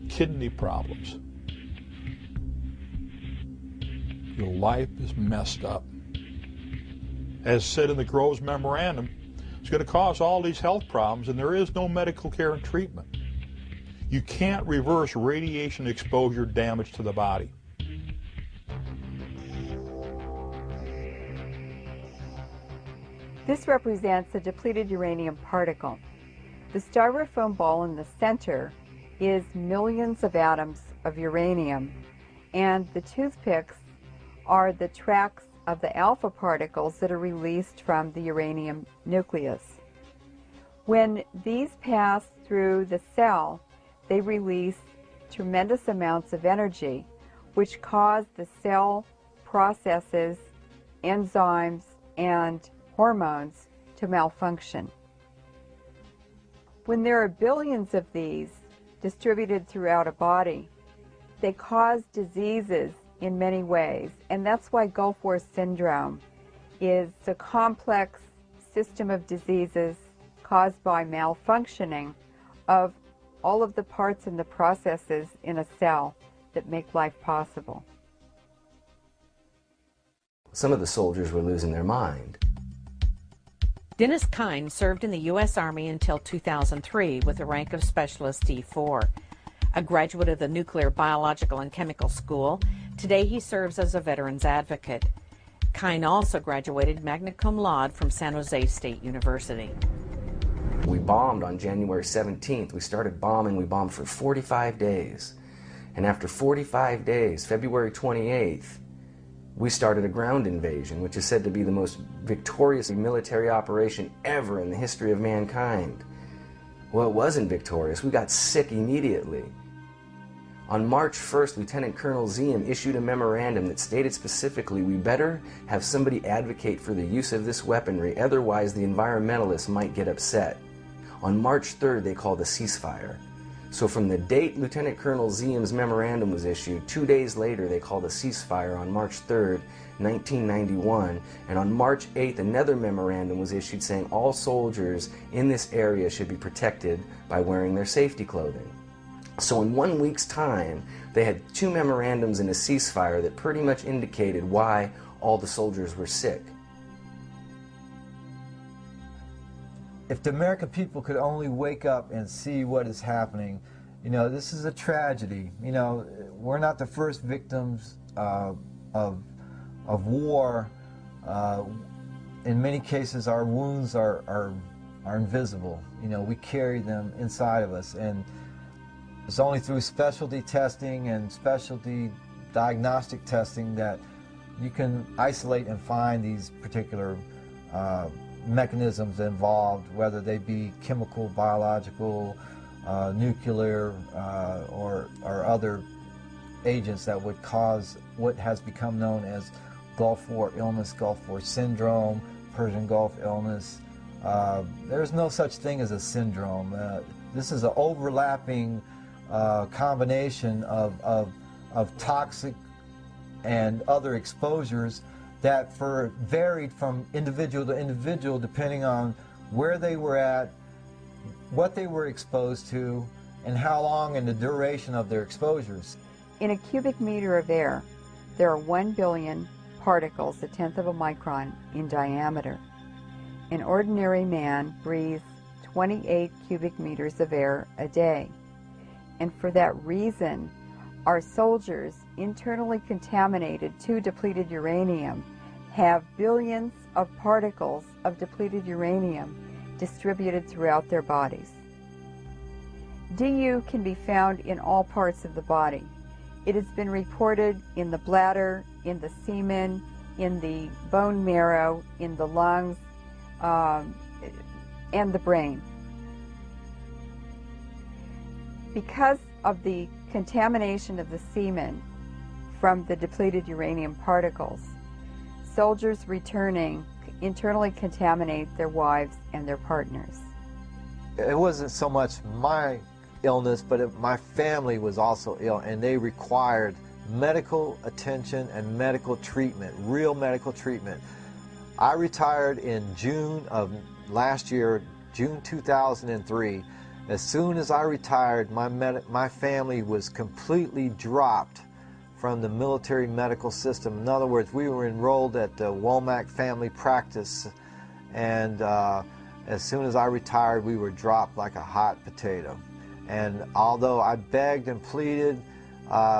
kidney problems. Your life is messed up. As said in the Groves Memorandum, it's going to cause all these health problems, and there is no medical care and treatment. You can't reverse radiation exposure damage to the body. This represents a depleted uranium particle. The styrofoam ball in the center is millions of atoms of uranium, and the toothpicks are the tracks of the alpha particles that are released from the uranium nucleus. When these pass through the cell, they release tremendous amounts of energy, which cause the cell processes, enzymes, and hormones to malfunction. When there are billions of these distributed throughout a body, they cause diseases in many ways, and that's why Gulf War syndrome is a complex system of diseases caused by malfunctioning of all of the parts and the processes in a cell that make life possible. Some of the soldiers were losing their mind. Dennis Kine served in the U.S. Army until 2003 with the rank of Specialist D4. A graduate of the Nuclear, Biological, and Chemical School, today he serves as a veterans advocate. Kine also graduated magna cum laude from San Jose State University. We bombed on January 17th. We started bombing. We bombed for 45 days. And after 45 days, February 28th, we started a ground invasion, which is said to be the most victorious military operation ever in the history of mankind. Well, it wasn't victorious. We got sick immediately. On March 1st, Lieutenant Colonel Ziem issued a memorandum that stated specifically, we better have somebody advocate for the use of this weaponry, otherwise the environmentalists might get upset. On March 3rd, they called a ceasefire. So from the date Lieutenant Colonel Ziem's memorandum was issued, 2 days later they called a ceasefire on March 3rd, 1991, and on March 8th another memorandum was issued saying all soldiers in this area should be protected by wearing their safety clothing. So in 1 week's time, they had 2 memorandums and a ceasefire that pretty much indicated why all the soldiers were sick. If the American people could only wake up and see what is happening, you know, this is a tragedy. You know, we're not the first victims of war. In many cases, our wounds are invisible. You know, we carry them inside of us, and it's only through specialty testing and specialty diagnostic testing that you can isolate and find these particular mechanisms involved, whether they be chemical, biological, nuclear, or other agents that would cause what has become known as Gulf War illness, Gulf War syndrome, Persian Gulf illness. There's no such thing as a syndrome. This is an overlapping combination of toxic and other exposures that varied from individual to individual depending on where they were at, what they were exposed to, and how long and the duration of their exposures. In a cubic meter of air, there are 1 billion particles, 1/10 of a micron, in diameter. An ordinary man breathes 28 cubic meters of air a day. And for that reason, our soldiers, internally contaminated to depleted uranium, have billions of particles of depleted uranium distributed throughout their bodies. DU can be found in all parts of the body. It has been reported in the bladder, in the semen, in the bone marrow, in the lungs, and the brain. Because of the contamination of the semen from the depleted uranium particles, soldiers returning internally contaminate their wives and their partners. It wasn't so much my illness, but my family was also ill, and they required medical attention and medical treatment, real medical treatment. I retired in June of last year, June 2003. As soon as I retired, my family was completely dropped from the military medical system. In other words, we were enrolled at the Womack Family Practice, and as soon as I retired, we were dropped like a hot potato. And although I begged and pleaded,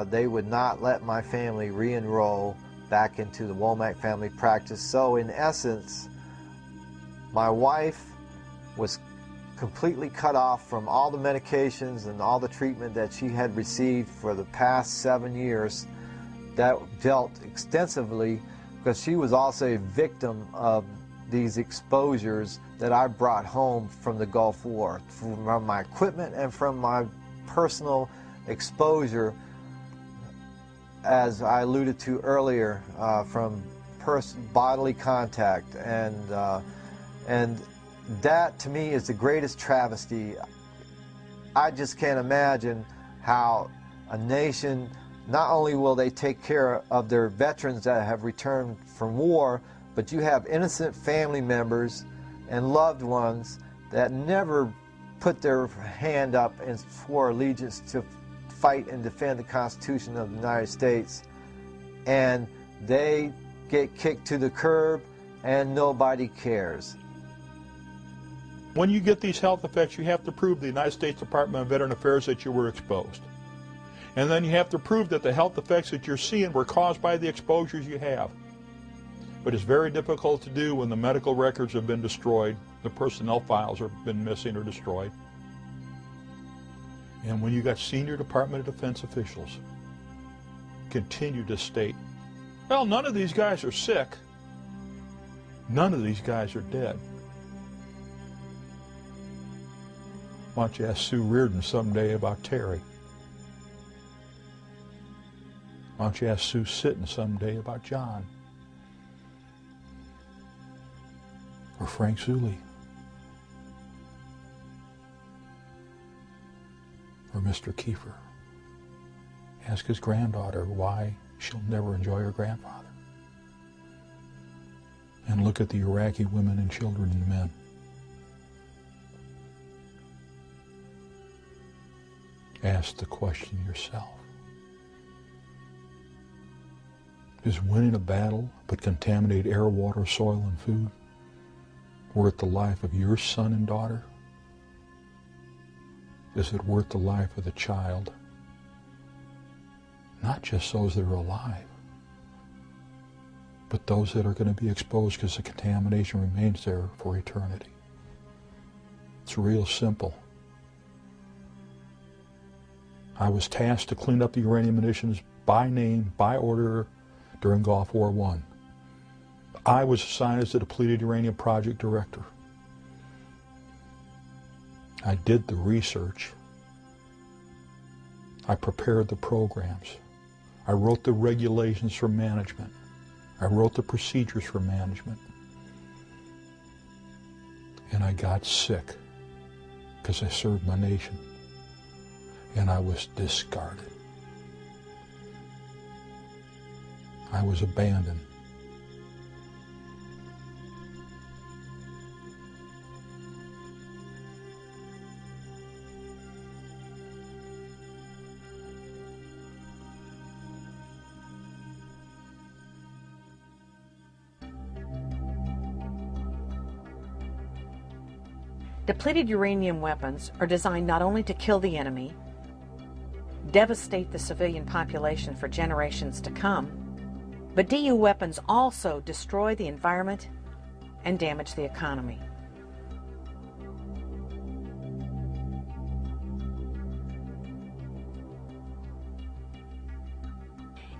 they would not let my family re-enroll back into the Womack Family Practice. So in essence, my wife was completely cut off from all the medications and all the treatment that she had received for the past 7 years that dealt extensively, because she was also a victim of these exposures that I brought home from the Gulf War, from my equipment and from my personal exposure, as I alluded to earlier, from bodily contact, and that to me is the greatest travesty. I just can't imagine how a nation, not only will they take care of their veterans that have returned from war, but you have innocent family members and loved ones that never put their hand up and swore allegiance to fight and defend the Constitution of the United States, and they get kicked to the curb and nobody cares. When you get these health effects, you have to prove to the United States Department of Veteran Affairs that you were exposed. And then you have to prove that the health effects that you're seeing were caused by the exposures you have. But it's very difficult to do when the medical records have been destroyed, the personnel files have been missing or destroyed. And when you got senior Department of Defense officials continue to state, well, none of these guys are sick. None of these guys are dead. Why don't you ask Sue Reardon someday about Terry? Why don't you ask Sue Sitten someday about John? Or Frank Zuley? for Mr. Kiefer. Ask his granddaughter why she'll never enjoy her grandfather. And look at the Iraqi women and children and men. Ask the question yourself. Is winning a battle but contaminate air, water, soil, and food worth the life of your son and daughter? Is it worth the life of the child? Not just those that are alive, but those that are going to be exposed because the contamination remains there for eternity. It's real simple. I was tasked to clean up the uranium munitions by name, by order, during Gulf War I. I was assigned as the depleted uranium project director. I did the research. I prepared the programs. I wrote the regulations for management. I wrote the procedures for management. And I got sick because I served my nation. And I was discarded. I was abandoned. Depleted uranium weapons are designed not only to kill the enemy, devastate the civilian population for generations to come, but DU weapons also destroy the environment and damage the economy.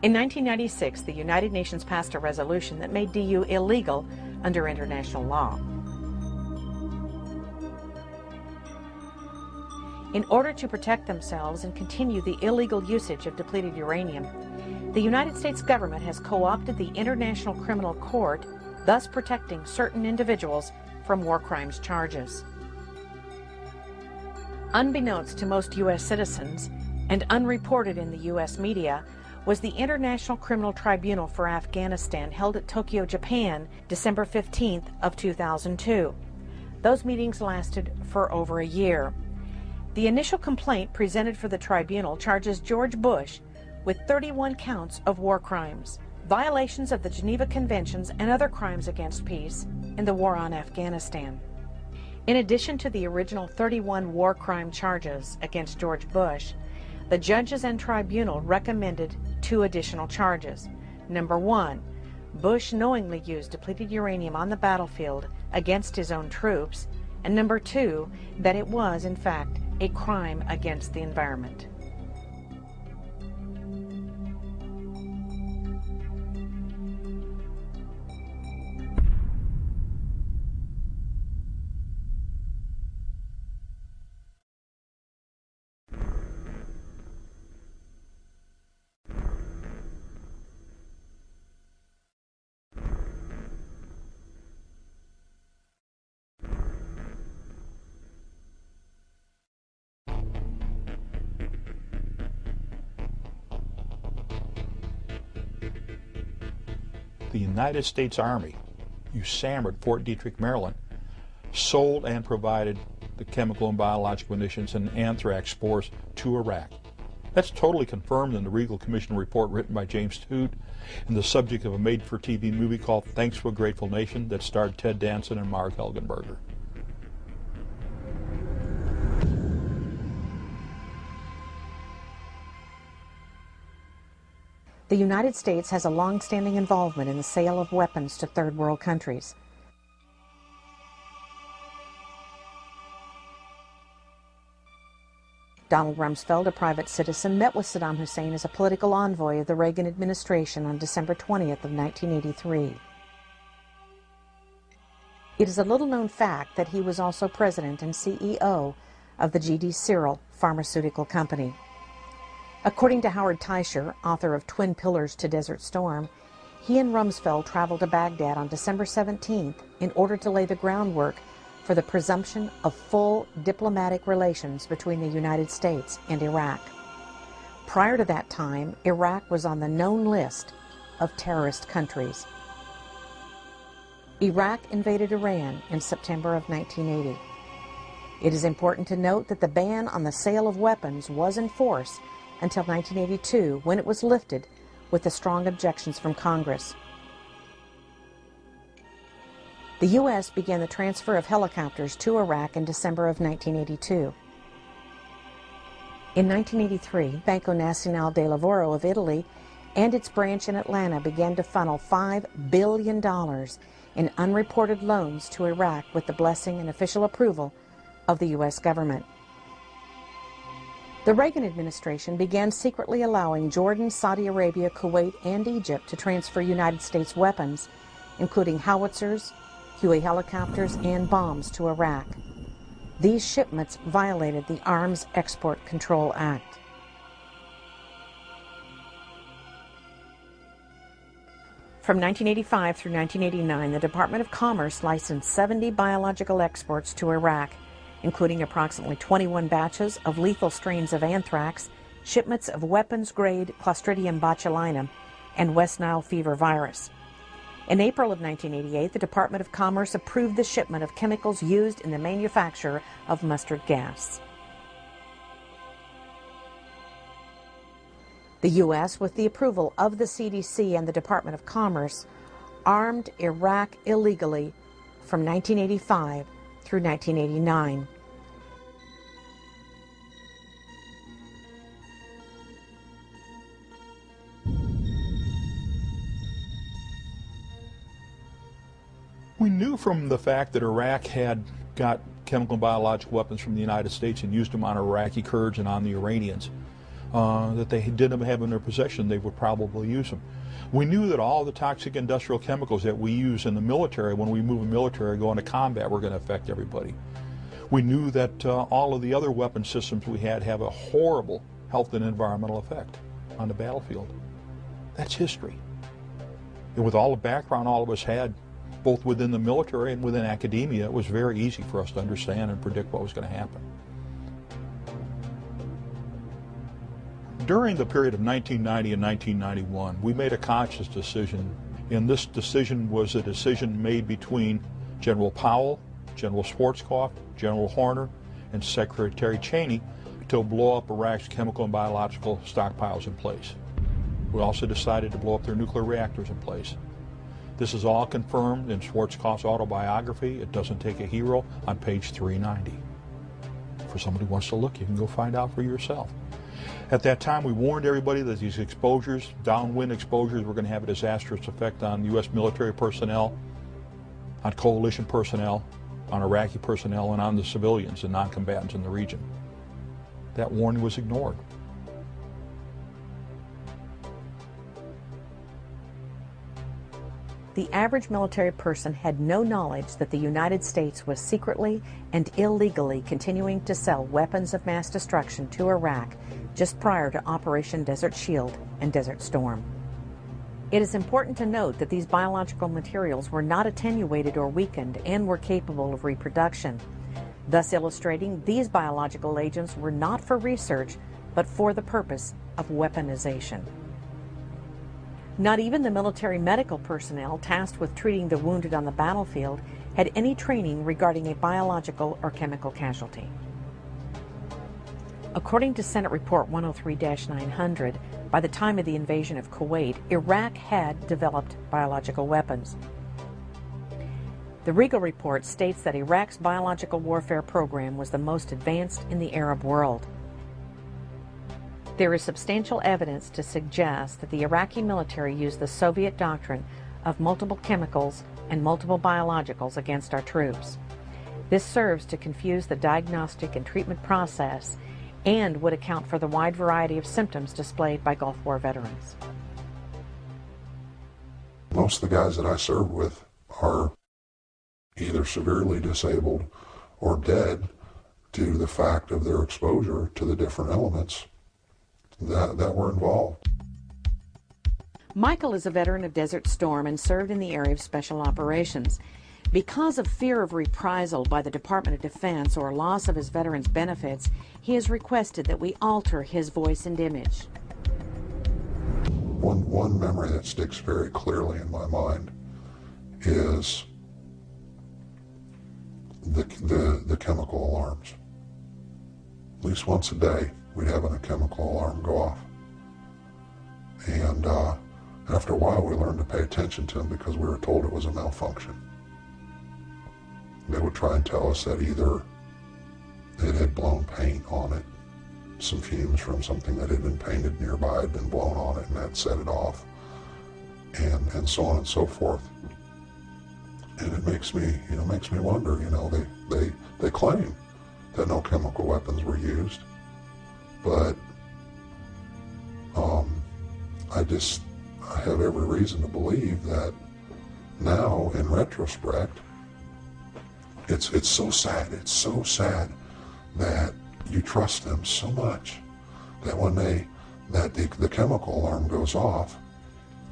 In 1996, the United Nations passed a resolution that made DU illegal under international law. In order to protect themselves and continue the illegal usage of depleted uranium, the United States government has co-opted the International Criminal Court, thus protecting certain individuals from war crimes charges. Unbeknownst to most U.S. citizens and unreported in the U.S. media was the International Criminal Tribunal for Afghanistan held at Tokyo, Japan, December 15th of 2002. Those meetings lasted for over a year. The initial complaint presented for the tribunal charges George Bush with 31 counts of war crimes, violations of the Geneva Conventions, and other crimes against peace in the war on Afghanistan. In addition to the original 31 war crime charges against George Bush, the judges and tribunal recommended 2 additional charges. Number 1, Bush knowingly used depleted uranium on the battlefield against his own troops, and number 2, that it was, in fact, a crime against the environment. The United States Army, USAMR at Fort Detrick, Maryland, sold and provided the chemical and biological munitions and anthrax spores to Iraq. That's totally confirmed in the Regal Commission report written by James Toot and the subject of a made-for-TV movie called Thanks to a Grateful Nation that starred Ted Danson and Mark Helgenberger. The United States has a long-standing involvement in the sale of weapons to third world countries. Donald Rumsfeld, a private citizen, met with Saddam Hussein as a political envoy of the Reagan administration on December 20th of 1983. It is a little-known fact that he was also president and CEO of the G.D. Cyril Pharmaceutical Company. According to Howard Teicher, author of Twin Pillars to Desert Storm, he and Rumsfeld traveled to Baghdad on December 17th in order to lay the groundwork for the presumption of full diplomatic relations between the United States and Iraq. Prior to that time, Iraq was on the known list of terrorist countries. Iraq invaded Iran in September of 1980. It is important to note that the ban on the sale of weapons was in force until 1982, when it was lifted with the strong objections from Congress. The U.S. began the transfer of helicopters to Iraq in December of 1982. In 1983, Banco Nazionale del Lavoro of Italy and its branch in Atlanta began to funnel $5 billion in unreported loans to Iraq with the blessing and official approval of the U.S. government. The Reagan administration began secretly allowing Jordan, Saudi Arabia, Kuwait, and Egypt to transfer United States weapons, including howitzers, Huey helicopters, and bombs to Iraq. These shipments violated the Arms Export Control Act. From 1985 through 1989, the Department of Commerce licensed 70 biological exports to Iraq, including approximately 21 batches of lethal strains of anthrax, shipments of weapons-grade Clostridium botulinum, and West Nile fever virus. In April of 1988, the Department of Commerce approved the shipment of chemicals used in the manufacture of mustard gas. The U.S., with the approval of the CDC and the Department of Commerce, armed Iraq illegally from 1985 through 1989. We knew from the fact that Iraq had got chemical and biological weapons from the United States and used them on Iraqi Kurds and on the Iranians, that they didn't have in their possession, they would probably use them. We knew that all the toxic industrial chemicals that we use in the military, when we move a military, go into combat, were going to affect everybody. We knew that all of the other weapon systems we had have a horrible health and environmental effect on the battlefield. That's history. And with all the background all of us had, both within the military and within academia, it was very easy for us to understand and predict what was going to happen. During the period of 1990 and 1991, we made a conscious decision, and this decision was a decision made between General Powell, General Schwarzkopf, General Horner, and Secretary Cheney to blow up Iraq's chemical and biological stockpiles in place. We also decided to blow up their nuclear reactors in place. This is all confirmed in Schwarzkopf's autobiography, It Doesn't Take a Hero, on page 390. For somebody who wants to look, you can go find out for yourself. At that time, we warned everybody that these exposures, downwind exposures, were going to have a disastrous effect on U.S. military personnel, on coalition personnel, on Iraqi personnel, and on the civilians and non-combatants in the region. That warning was ignored. The average military person had no knowledge that the United States was secretly and illegally continuing to sell weapons of mass destruction to Iraq just prior to Operation Desert Shield and Desert Storm. It is important to note that these biological materials were not attenuated or weakened and were capable of reproduction, thus illustrating these biological agents were not for research, but for the purpose of weaponization. Not even the military medical personnel tasked with treating the wounded on the battlefield had any training regarding a biological or chemical casualty. According to Senate Report 103-900, by the time of the invasion of Kuwait, Iraq had developed biological weapons. The Regal Report states that Iraq's biological warfare program was the most advanced in the Arab world. There is substantial evidence to suggest that the Iraqi military used the Soviet doctrine of multiple chemicals and multiple biologicals against our troops. This serves to confuse the diagnostic and treatment process and would account for the wide variety of symptoms displayed by Gulf War veterans. Most of the guys that I served with are either severely disabled or dead due to the fact of their exposure to the different elements that were involved. Michael is a veteran of Desert Storm and served in the area of special operations. Because of fear of reprisal by the Department of Defense or loss of his veterans' benefits, he has requested that we alter his voice and image. One memory that sticks very clearly in my mind is the chemical alarms. At least once a day, we'd have a chemical alarm go off. And after a while, we learned to pay attention to them because we were told it was a malfunction. They would try and tell us that either it had blown paint on it, some fumes from something that had been painted nearby had been blown on it, and that set it off, and so on and so forth. And it makes me wonder. They claim that no chemical weapons were used, but I have every reason to believe that now, in retrospect, it's so sad. It's so sad that you trust them so much that when the chemical alarm goes off,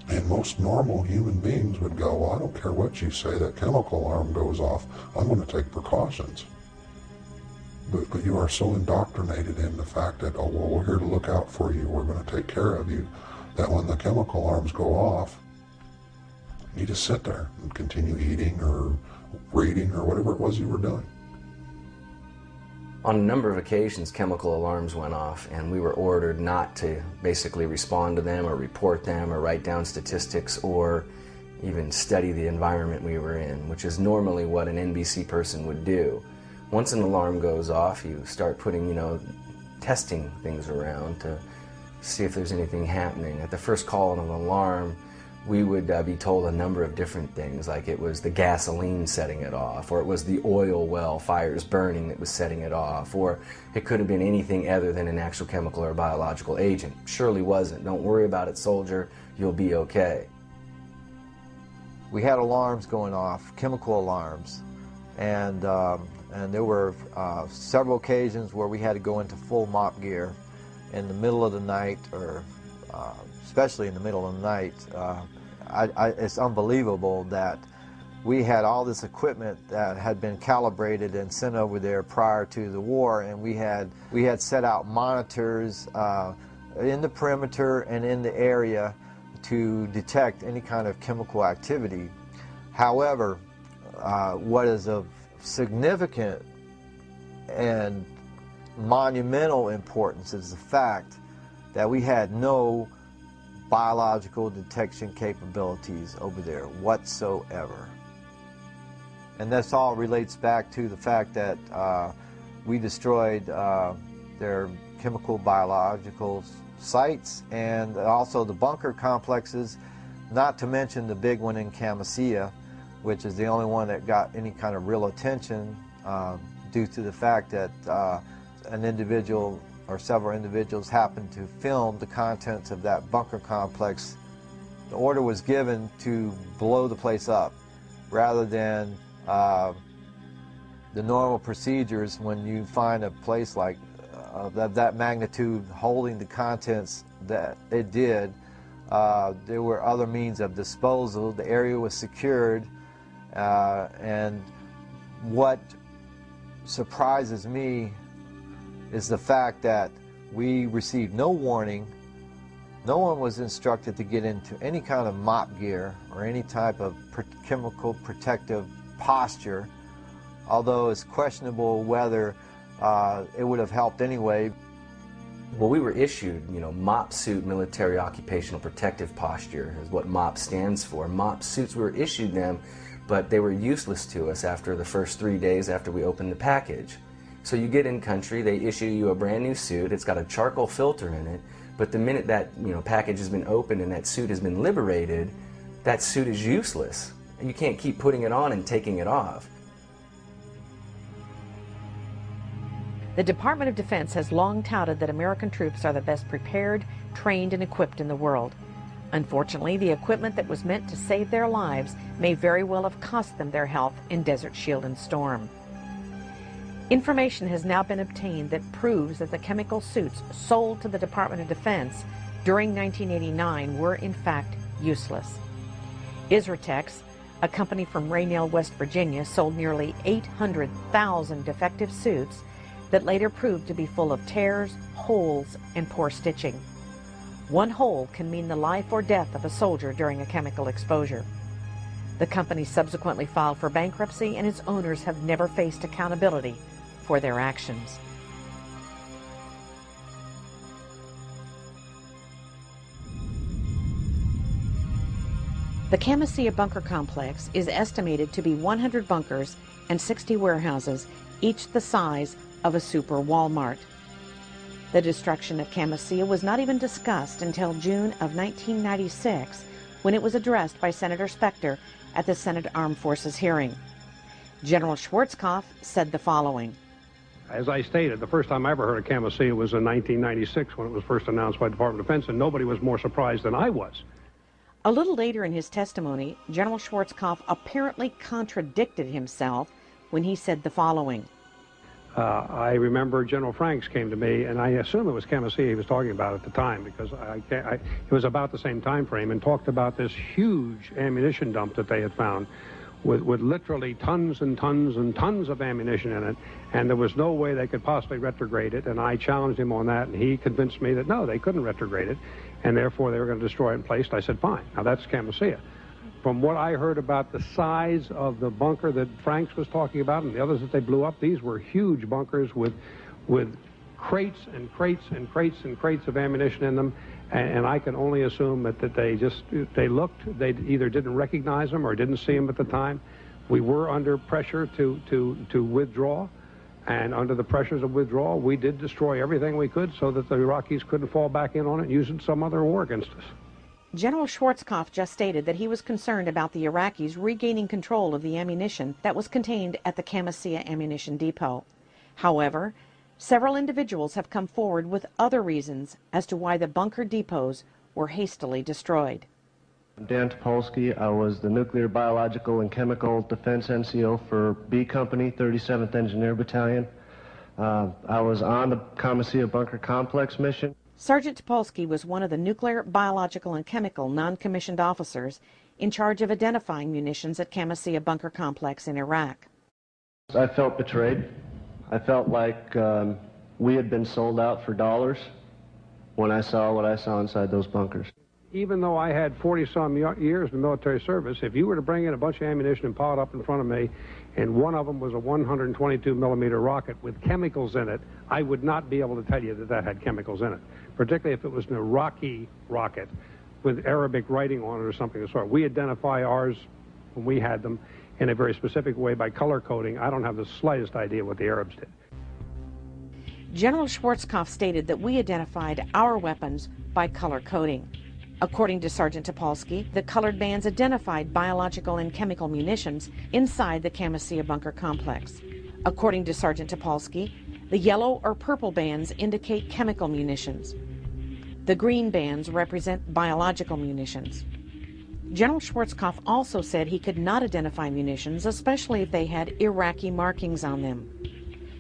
and most normal human beings would go, well, I don't care what you say, that chemical alarm goes off, I'm going to take precautions. But you are so indoctrinated in the fact that, oh, well, we're here to look out for you, we're going to take care of you, that when the chemical alarms go off, you just sit there and continue eating or reading or whatever it was you were doing. On a number of occasions, chemical alarms went off, and we were ordered not to basically respond to them or report them or write down statistics or even study the environment we were in, which is normally what an NBC person would do. Once an alarm goes off, you start putting, testing things around to see if there's anything happening. At the first call on an alarm, we would be told a number of different things, like it was the gasoline setting it off, or it was the oil well fires burning that was setting it off, or it could have been anything other than an actual chemical or biological agent. Surely wasn't. Don't worry about it, soldier. You'll be okay. We had alarms going off, chemical alarms, and there were several occasions where we had to go into full mop gear in the middle of the night, or especially in the middle of the night. It's unbelievable that we had all this equipment that had been calibrated and sent over there prior to the war, and we had set out monitors in the perimeter and in the area to detect any kind of chemical activity. However, what is of significant and monumental importance is the fact that we had no biological detection capabilities over there whatsoever. And this all relates back to the fact that we destroyed their chemical biological sites and also the bunker complexes, not to mention the big one in Camisea, which is the only one that got any kind of real attention due to the fact that an individual or several individuals happened to film the contents of that bunker complex. The order was given to blow the place up rather than the normal procedures when you find a place like that magnitude holding the contents that it did. There were other means of disposal. The area was secured, and what surprises me is the fact that we received no warning. No one was instructed to get into any kind of mop gear or any type of chemical protective posture, although it's questionable whether it would have helped anyway. Well, we were issued, MOP suit, military occupational protective posture is what MOP stands for. MOP suits, we were issued them, but they were useless to us after the first 3 days after we opened the package. So you get in country, they issue you a brand new suit, it's got a charcoal filter in it, but the minute that package has been opened and that suit has been liberated, that suit is useless. You can't keep putting it on and taking it off. The Department of Defense has long touted that American troops are the best prepared, trained, and equipped in the world. Unfortunately, the equipment that was meant to save their lives may very well have cost them their health in Desert Shield and Storm. Information has now been obtained that proves that the chemical suits sold to the Department of Defense during 1989 were in fact useless. Isratex, A company from Raynell, West Virginia, sold nearly 800,000 defective suits that later proved to be full of tears, holes, and poor stitching. One hole can mean the life or death of a soldier during a chemical exposure. The company subsequently filed for bankruptcy, and its owners have never faced accountability for their actions. The Camisea bunker complex is estimated to be 100 bunkers and 60 warehouses, each the size of a super Walmart. The destruction of Camisea was not even discussed until June of 1996, when it was addressed by Senator Specter at the Senate Armed Forces hearing. General Schwarzkopf said the following. As I stated, the first time I ever heard of Camisea was in 1996 when it was first announced by the Department of Defense, and nobody was more surprised than I was. A little later in his testimony, General Schwarzkopf apparently contradicted himself when he said the following. I remember General Franks came to me, and I assume it was Camisea he was talking about at the time, because it was about the same time frame, and talked about this huge ammunition dump that they had found with literally tons and tons and tons of ammunition in it, and there was no way they could possibly retrograde it, and I challenged him on that, and he convinced me that no, they couldn't retrograde it, and therefore they were going to destroy it in place. And I said, fine. Now that's Camisea. From what I heard about the size of the bunker that Franks was talking about and the others that they blew up, these were huge bunkers with crates and crates and crates and crates of ammunition in them, and I can only assume that they either didn't recognize them or didn't see them at the time. We were under pressure to withdraw, and under the pressures of withdrawal, we did destroy everything we could so that the Iraqis couldn't fall back in on it and use it in some other war against us. General Schwarzkopf just stated that he was concerned about the Iraqis regaining control of the ammunition that was contained at the Camisea ammunition depot. However, several individuals have come forward with other reasons as to why the bunker depots were hastily destroyed. Dan Topolsky. I was the Nuclear, Biological, and Chemical Defense NCO for B Company, 37th Engineer Battalion. I was on the Camisea Bunker Complex mission. Sergeant Topolsky was one of the Nuclear, Biological, and Chemical non-commissioned officers in charge of identifying munitions at Camisea Bunker Complex in Iraq. I felt betrayed. I felt like we had been sold out for dollars when I saw what I saw inside those bunkers. Even though I had 40-some years in military service, if you were to bring in a bunch of ammunition and pile it up in front of me, and one of them was a 122-millimeter rocket with chemicals in it, I would not be able to tell you that that had chemicals in it, particularly if it was an Iraqi rocket with Arabic writing on it or something of the sort. We identify ours when we had them in a very specific way by color coding. I don't have the slightest idea what the Arabs did. General Schwarzkopf stated that we identified our weapons by color coding. According to Sergeant Topolsky, the colored bands identified biological and chemical munitions inside the Camisea Bunker Complex. According to Sergeant Topolsky, the yellow or purple bands indicate chemical munitions. The green bands represent biological munitions. General Schwarzkopf also said he could not identify munitions, especially if they had Iraqi markings on them.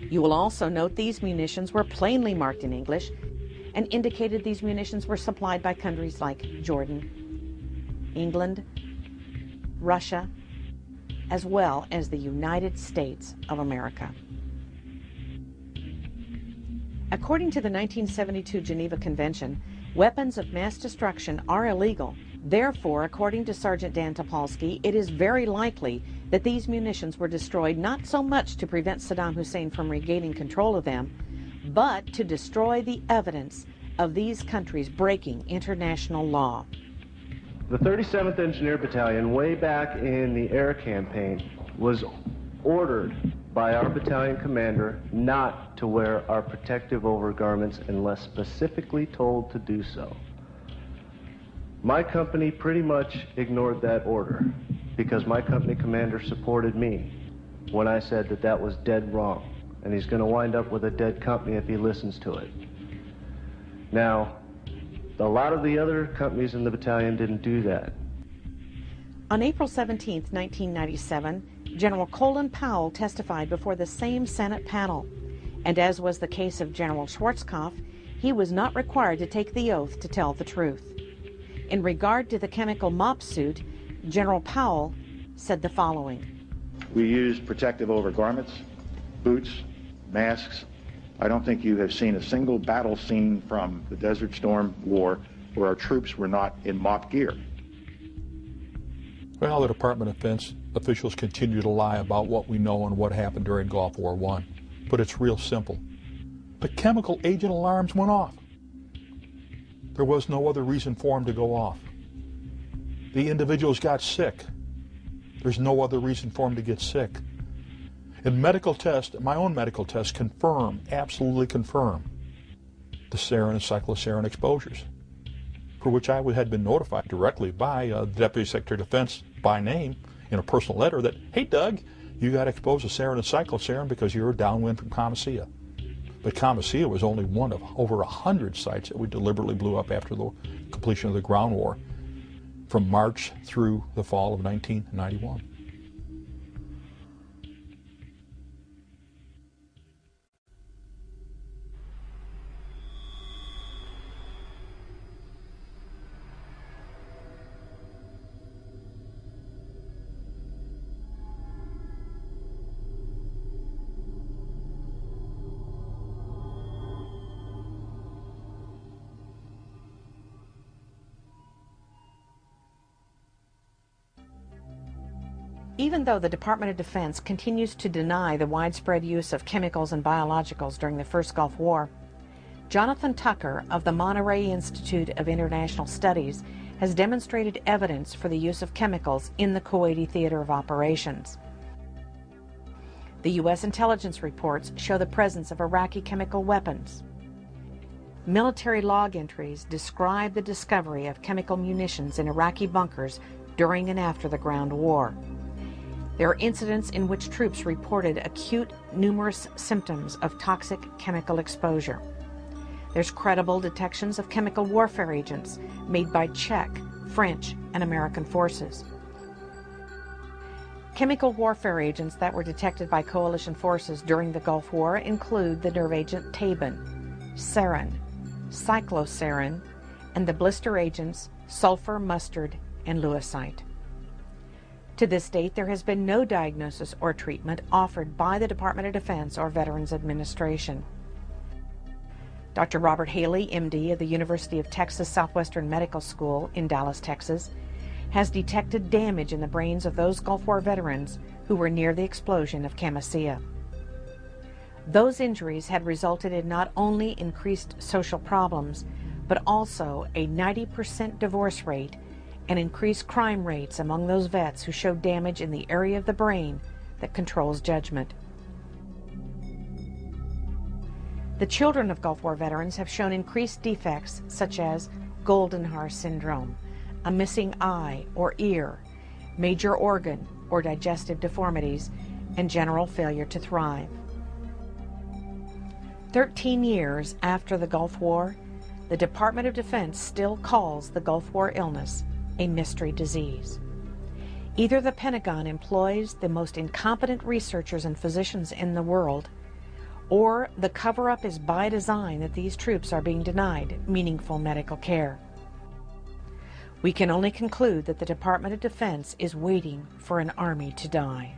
You will also note these munitions were plainly marked in English and indicated these munitions were supplied by countries like Jordan, England, Russia, as well as the United States of America. According to the 1972 Geneva Convention, weapons of mass destruction are illegal. Therefore, according to Sergeant Dan Topolsky, it is very likely that these munitions were destroyed not so much to prevent Saddam Hussein from regaining control of them, but to destroy the evidence of these countries breaking international law. The 37th Engineer Battalion, way back in the air campaign, was ordered by our battalion commander not to wear our protective overgarments unless specifically told to do so. My company pretty much ignored that order because my company commander supported me when I said that that was dead wrong, and he's going to wind up with a dead company if he listens to it. Now, a lot of the other companies in the battalion didn't do that. On April 17, 1997, General Colin Powell testified before the same Senate panel, and as was the case of General Schwarzkopf, he was not required to take the oath to tell the truth. In regard to the chemical mop suit, General Powell said the following. We used protective overgarments, boots, masks. I don't think you have seen a single battle scene from the Desert Storm War where our troops were not in MOPP gear. Well, the Department of Defense officials continue to lie about what we know and what happened during Gulf War I. But it's real simple. The chemical agent alarms went off. There was no other reason for them to go off. The individuals got sick. There's no other reason for them to get sick. And medical tests, my own medical tests, confirm, absolutely confirm, the sarin and cyclosarin exposures, for which I had been notified directly by the Deputy Secretary of Defense by name in a personal letter that, hey Doug, you got exposed to sarin and cyclosarin because you were downwind from Comasea. But Comasea was only one of over 100 sites that we deliberately blew up after the completion of the ground war from March through the fall of 1991. Even though the Department of Defense continues to deny the widespread use of chemicals and biologicals during the first Gulf War, Jonathan Tucker of the Monterey Institute of International Studies has demonstrated evidence for the use of chemicals in the Kuwaiti theater of operations. The U.S. intelligence reports show the presence of Iraqi chemical weapons. Military log entries describe the discovery of chemical munitions in Iraqi bunkers during and after the ground war. There are incidents in which troops reported acute, numerous symptoms of toxic chemical exposure. There's credible detections of chemical warfare agents made by Czech, French, and American forces. Chemical warfare agents that were detected by coalition forces during the Gulf War include the nerve agent Tabin, sarin, cyclosarin, and the blister agents sulfur, mustard, and lewisite. To this date, there has been no diagnosis or treatment offered by the Department of Defense or Veterans Administration. Dr. Robert Haley, MD of the University of Texas Southwestern Medical School in Dallas, Texas, has detected damage in the brains of those Gulf War veterans who were near the explosion of Comasea. Those injuries had resulted in not only increased social problems, but also a 90% divorce rate and increased crime rates among those vets who showed damage in the area of the brain that controls judgment. The children of Gulf War veterans have shown increased defects such as Goldenhar syndrome, a missing eye or ear, major organ or digestive deformities, and general failure to thrive. 13 years after the Gulf War, the Department of Defense still calls the Gulf War illness a mystery disease. Either the Pentagon employs the most incompetent researchers and physicians in the world, or the cover-up is by design that these troops are being denied meaningful medical care. We can only conclude that the Department of Defense is waiting for an army to die.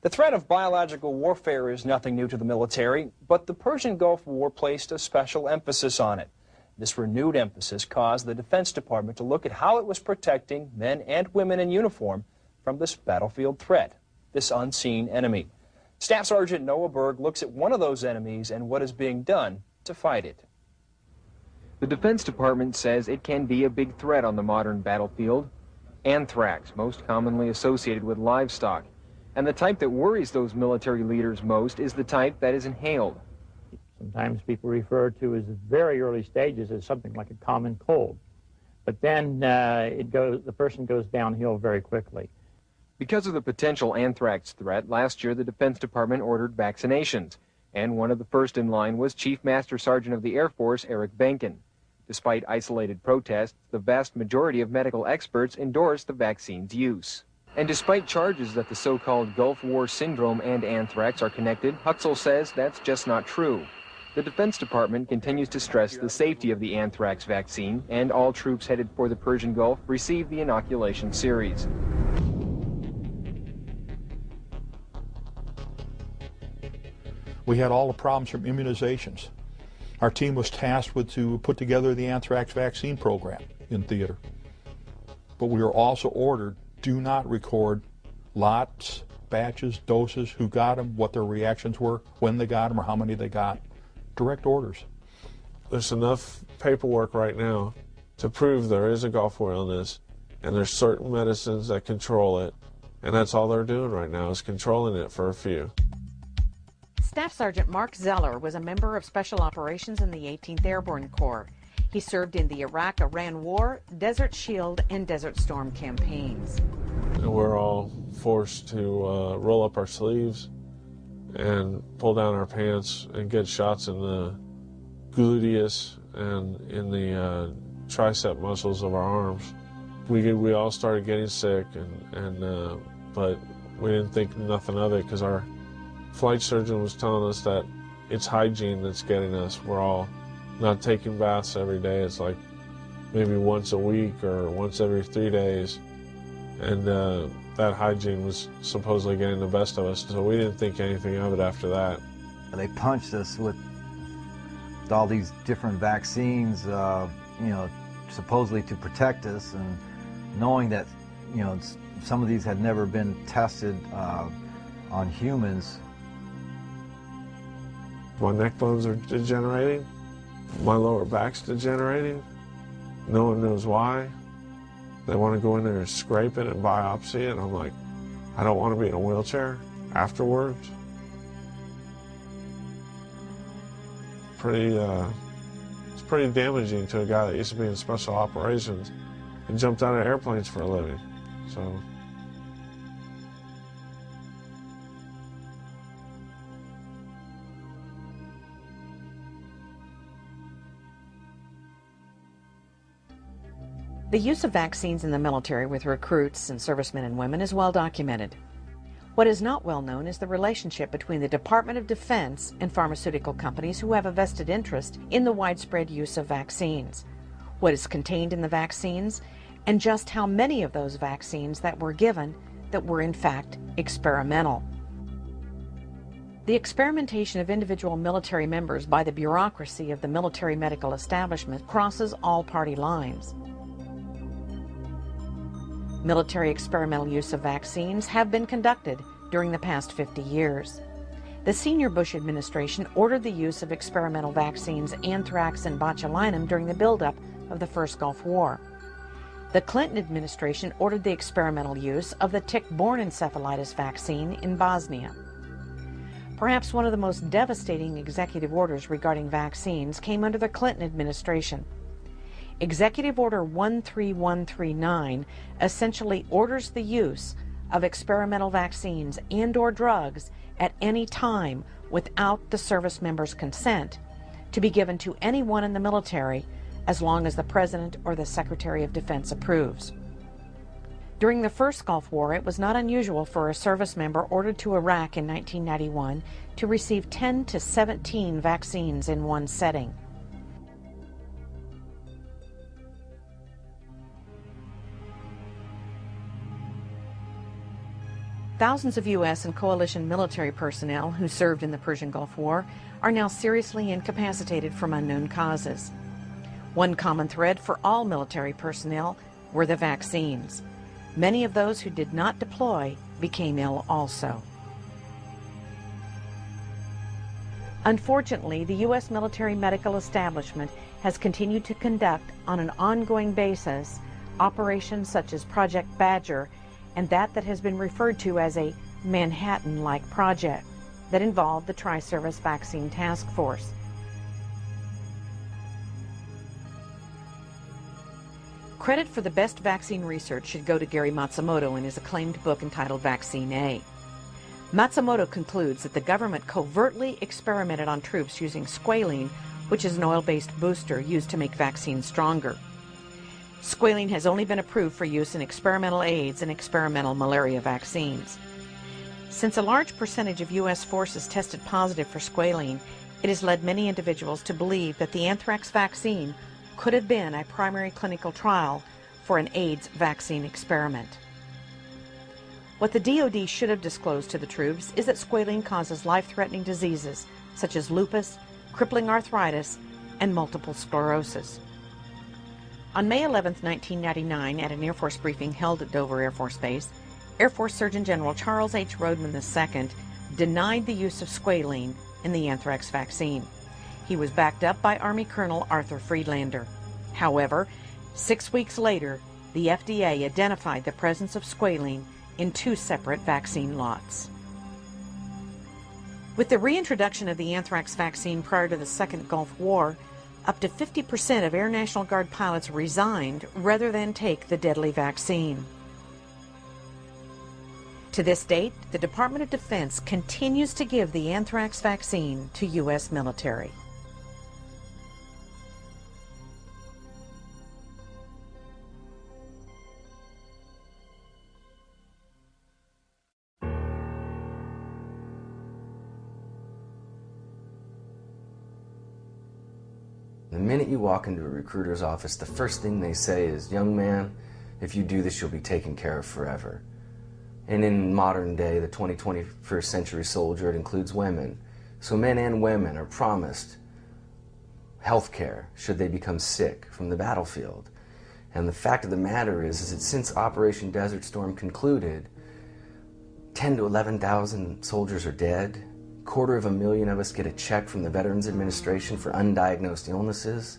The threat of biological warfare is nothing new to the military, but the Persian Gulf War placed a special emphasis on it. This renewed emphasis caused the Defense Department to look at how it was protecting men and women in uniform from this battlefield threat, this unseen enemy. Staff Sergeant Noah Berg looks at one of those enemies and what is being done to fight it. The Defense Department says it can be a big threat on the modern battlefield. Anthrax, most commonly associated with livestock. And the type that worries those military leaders most is the type that is inhaled. Sometimes people refer to as very early stages as something like a common cold. But then the person goes downhill very quickly. Because of the potential anthrax threat, last year the Defense Department ordered vaccinations. And one of the first in line was Chief Master Sergeant of the Air Force, Eric Benkin. Despite isolated protests, the vast majority of medical experts endorse the vaccine's use. And despite charges that the so-called Gulf War syndrome and anthrax are connected, Huxell says that's just not true. The Defense Department continues to stress the safety of the anthrax vaccine, and all troops headed for the Persian Gulf receive the inoculation series. We had all the problems from immunizations. Our team was tasked with to put together the anthrax vaccine program in theater. But we were also ordered, do not record lots, batches, doses, who got them, what their reactions were, when they got them, or how many they got. Direct orders. There's enough paperwork right now to prove there is a Gulf War illness, and there's certain medicines that control it, and that's all they're doing right now is controlling it for a few. Staff Sergeant Mark Zeller was a member of Special Operations in the 18th Airborne Corps. He served in the Iraq-Iran War, Desert Shield, and Desert Storm campaigns. And we're all forced to roll up our sleeves and pull down our pants and get shots in the gluteus and in the tricep muscles of our arms. We all started getting sick, but we didn't think nothing of it because our flight surgeon was telling us that it's hygiene that's getting us. We're all not taking baths every day. It's like maybe once a week or once every 3 days. And that hygiene was supposedly getting the best of us, so we didn't think anything of it after that. They punched us with all these different vaccines, supposedly to protect us, and knowing that, some of these had never been tested on humans. My neck bones are degenerating. My lower back's degenerating. No one knows why. They want to go in there and scrape it and biopsy it, and I'm like, I don't want to be in a wheelchair afterwards. It's pretty damaging to a guy that used to be in special operations and jumped out of airplanes for a living. So. The use of vaccines in the military with recruits and servicemen and women is well documented. What is not well known is the relationship between the Department of Defense and pharmaceutical companies who have a vested interest in the widespread use of vaccines, what is contained in the vaccines, and just how many of those vaccines that were given that were in fact experimental. The experimentation of individual military members by the bureaucracy of the military medical establishment crosses all party lines. Military experimental use of vaccines have been conducted during the past 50 years. The senior Bush administration ordered the use of experimental vaccines anthrax and botulinum during the buildup of the first Gulf War. The Clinton administration ordered the experimental use of the tick-borne encephalitis vaccine in Bosnia. Perhaps one of the most devastating executive orders regarding vaccines came under the Clinton administration. Executive Order 13139 essentially orders the use of experimental vaccines and/or drugs at any time without the service member's consent to be given to anyone in the military as long as the President or the Secretary of Defense approves. During the first Gulf War, it was not unusual for a service member ordered to Iraq in 1991 to receive 10 to 17 vaccines in one setting. Thousands of U.S. and coalition military personnel who served in the Persian Gulf War are now seriously incapacitated from unknown causes. One common thread for all military personnel were the vaccines. Many of those who did not deploy became ill also. Unfortunately, the U.S. military medical establishment has continued to conduct on an ongoing basis operations such as Project Badger and that has been referred to as a Manhattan-like project that involved the Tri-Service Vaccine Task Force. Credit for the best vaccine research should go to Gary Matsumoto in his acclaimed book entitled Vaccine A. Matsumoto concludes that the government covertly experimented on troops using squalene which is an oil-based booster used to make vaccines stronger. Squalene has only been approved for use in experimental AIDS and experimental malaria vaccines. Since a large percentage of U.S. forces tested positive for squalene, it has led many individuals to believe that the anthrax vaccine could have been a primary clinical trial for an AIDS vaccine experiment. What the DoD should have disclosed to the troops is that squalene causes life-threatening diseases such as lupus, crippling arthritis, and multiple sclerosis. On May 11, 1999, at an Air Force briefing held at Dover Air Force Base, Air Force Surgeon General Charles H. Rodman II denied the use of squalene in the anthrax vaccine. He was backed up by Army Colonel Arthur Friedlander. However, 6 weeks later, the FDA identified the presence of squalene in 2 separate vaccine lots. With the reintroduction of the anthrax vaccine prior to the Second Gulf War, up to 50% of Air National Guard pilots resigned rather than take the deadly vaccine. To this date, the Department of Defense continues to give the anthrax vaccine to U.S. military. The minute you walk into a recruiter's office, the first thing they say is, "Young man, if you do this, you'll be taken care of forever." And in modern day, the 21st century soldier, it includes women. So men and women are promised health care should they become sick from the battlefield. And the fact of the matter is that since Operation Desert Storm concluded, 10 to 11,000 soldiers are dead. 250,000 of us get a check from the Veterans Administration for undiagnosed illnesses,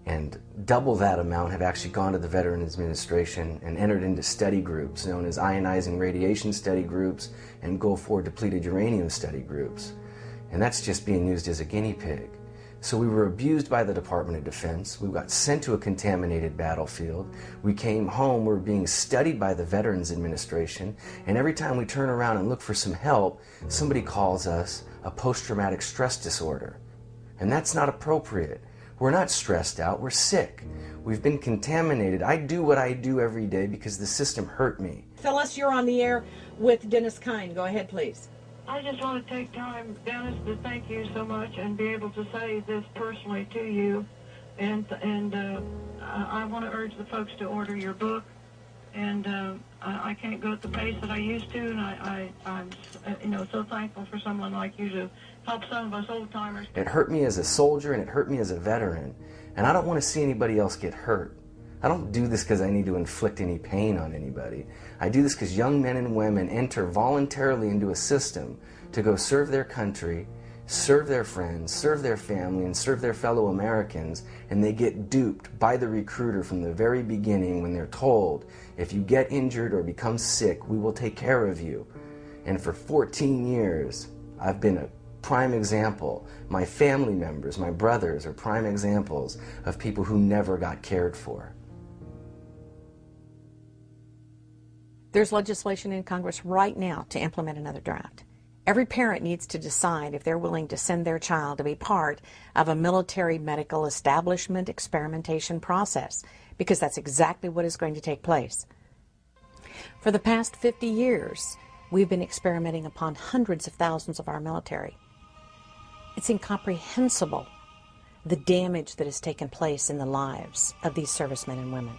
and double that amount have actually gone to the Veterans Administration and entered into study groups known as ionizing radiation study groups and Gulf War depleted uranium study groups. And that's just being used as a guinea pig. So we were abused by the Department of Defense. We got sent to a contaminated battlefield. We came home, we were being studied by the Veterans Administration, and every time we turn around and look for some help, somebody calls us a post-traumatic stress disorder. And that's not appropriate. We're not stressed out, we're sick. We've been contaminated. I do what I do every day because the system hurt me. Phyllis, you're on the air with Dennis Kine. Go ahead, please. I just want to take time, Dennis, to thank you so much and be able to say this personally to you. And I want to urge the folks to order your book. And I can't go at the pace that I used to, and I'm so thankful for someone like you to help some of us old-timers. It hurt me as a soldier and it hurt me as a veteran, and I don't want to see anybody else get hurt. I don't do this because I need to inflict any pain on anybody. I do this because young men and women enter voluntarily into a system to go serve their country, serve their friends, serve their family, and serve their fellow Americans, and they get duped by the recruiter from the very beginning when they're told, if you get injured or become sick, we will take care of you. And for 14 years, I've been a prime example. My family members, my brothers, are prime examples of people who never got cared for. There's legislation in Congress right now to implement another draft. Every parent needs to decide if they're willing to send their child to be part of a military medical establishment experimentation process, because that's exactly what is going to take place. For the past 50 years, we've been experimenting upon hundreds of thousands of our military. It's incomprehensible the damage that has taken place in the lives of these servicemen and women.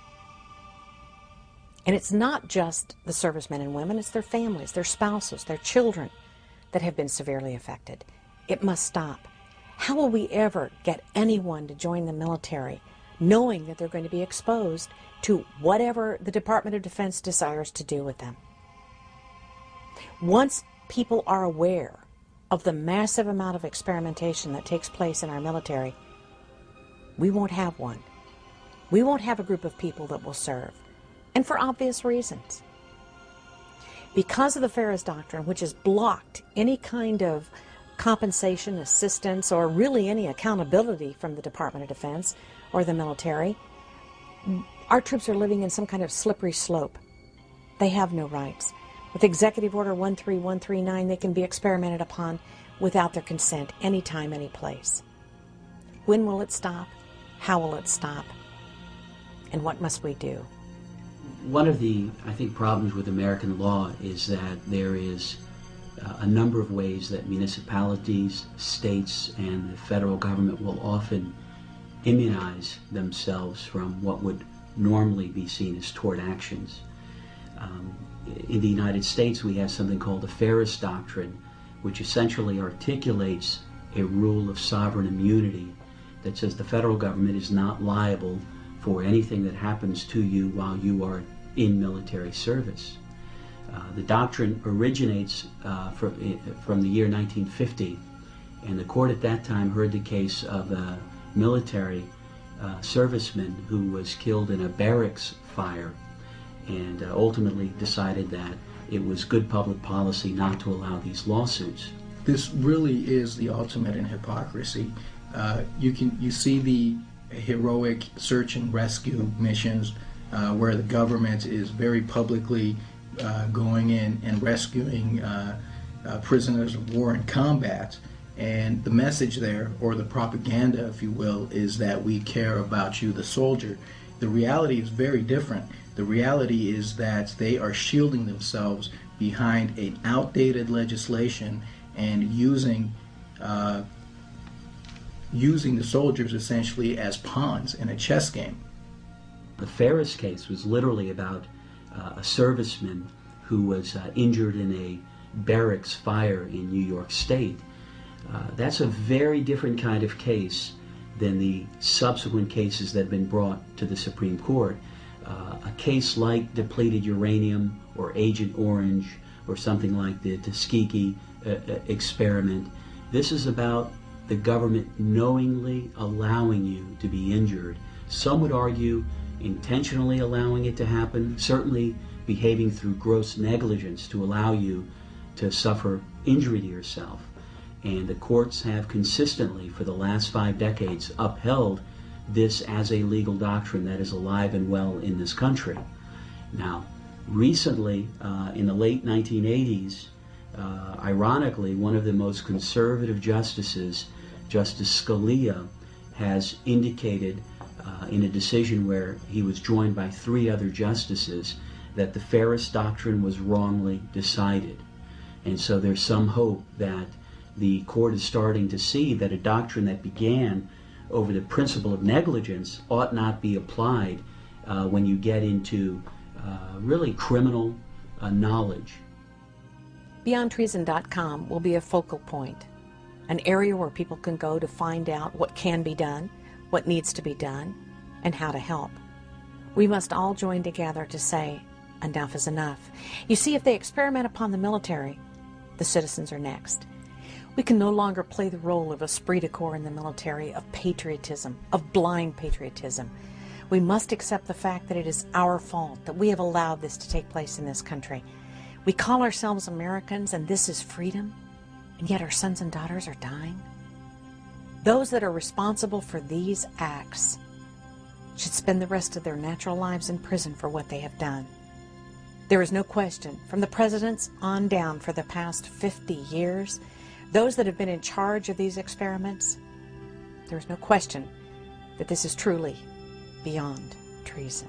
And it's not just the servicemen and women, it's their families, their spouses, their children that have been severely affected. It must stop. How will we ever get anyone to join the military knowing that they're going to be exposed to whatever the Department of Defense desires to do with them? Once people are aware of the massive amount of experimentation that takes place in our military, we won't have one. We won't have a group of people that will serve. And for obvious reasons. Because of the Ferris Doctrine, which has blocked any kind of compensation, assistance, or really any accountability from the Department of Defense or the military, our troops are living in some kind of slippery slope. They have no rights. With Executive Order 13139, they can be experimented upon without their consent, anytime, any place. When will it stop? How will it stop? And what must we do? One of the, I think, problems with American law is that there is a number of ways that municipalities, states, and the federal government will often immunize themselves from what would normally be seen as tort actions. In the United States, we have something called the Ferris Doctrine, which essentially articulates a rule of sovereign immunity that says the federal government is not liable for anything that happens to you while you are in military service. The doctrine originates from the year 1950, and the court at that time heard the case of a military serviceman who was killed in a barracks fire, and ultimately decided that it was good public policy not to allow these lawsuits. This really is the ultimate in hypocrisy. You see the heroic search and rescue missions where the government is very publicly going in and rescuing prisoners of war in combat, and the message there, or the propaganda if you will, is that we care about you, the soldier. The reality is very different. The reality is that they are shielding themselves behind an outdated legislation and using the soldiers essentially as pawns in a chess game. The Ferris case was literally about a serviceman who was injured in a barracks fire in New York State. That's a very different kind of case than the subsequent cases that have been brought to the Supreme Court. A case like depleted uranium or Agent Orange or something like the Tuskegee experiment, this is about the government knowingly allowing you to be injured. Some would argue intentionally allowing it to happen, certainly behaving through gross negligence to allow you to suffer injury to yourself. And the courts have consistently, for the last 5 decades, upheld this as a legal doctrine that is alive and well in this country. Now, recently, in the late 1980s, ironically, one of the most conservative justices, Justice Scalia, has indicated in a decision where he was joined by 3 other justices that the Ferris Doctrine was wrongly decided. And so there's some hope that the court is starting to see that a doctrine that began over the principle of negligence ought not be applied when you get into really criminal knowledge. BeyondTreason.com will be a focal point, an area where people can go to find out what can be done, what needs to be done, and how to help. We must all join together to say, enough is enough. You see, if they experiment upon the military, the citizens are next. We can no longer play the role of esprit de corps in the military, of patriotism, of blind patriotism. We must accept the fact that it is our fault that we have allowed this to take place in this country. We call ourselves Americans, and this is freedom, and yet our sons and daughters are dying. Those that are responsible for these acts should spend the rest of their natural lives in prison for what they have done. There is no question, from the presidents on down for the past 50 years, those that have been in charge of these experiments, there is no question that this is truly beyond treason.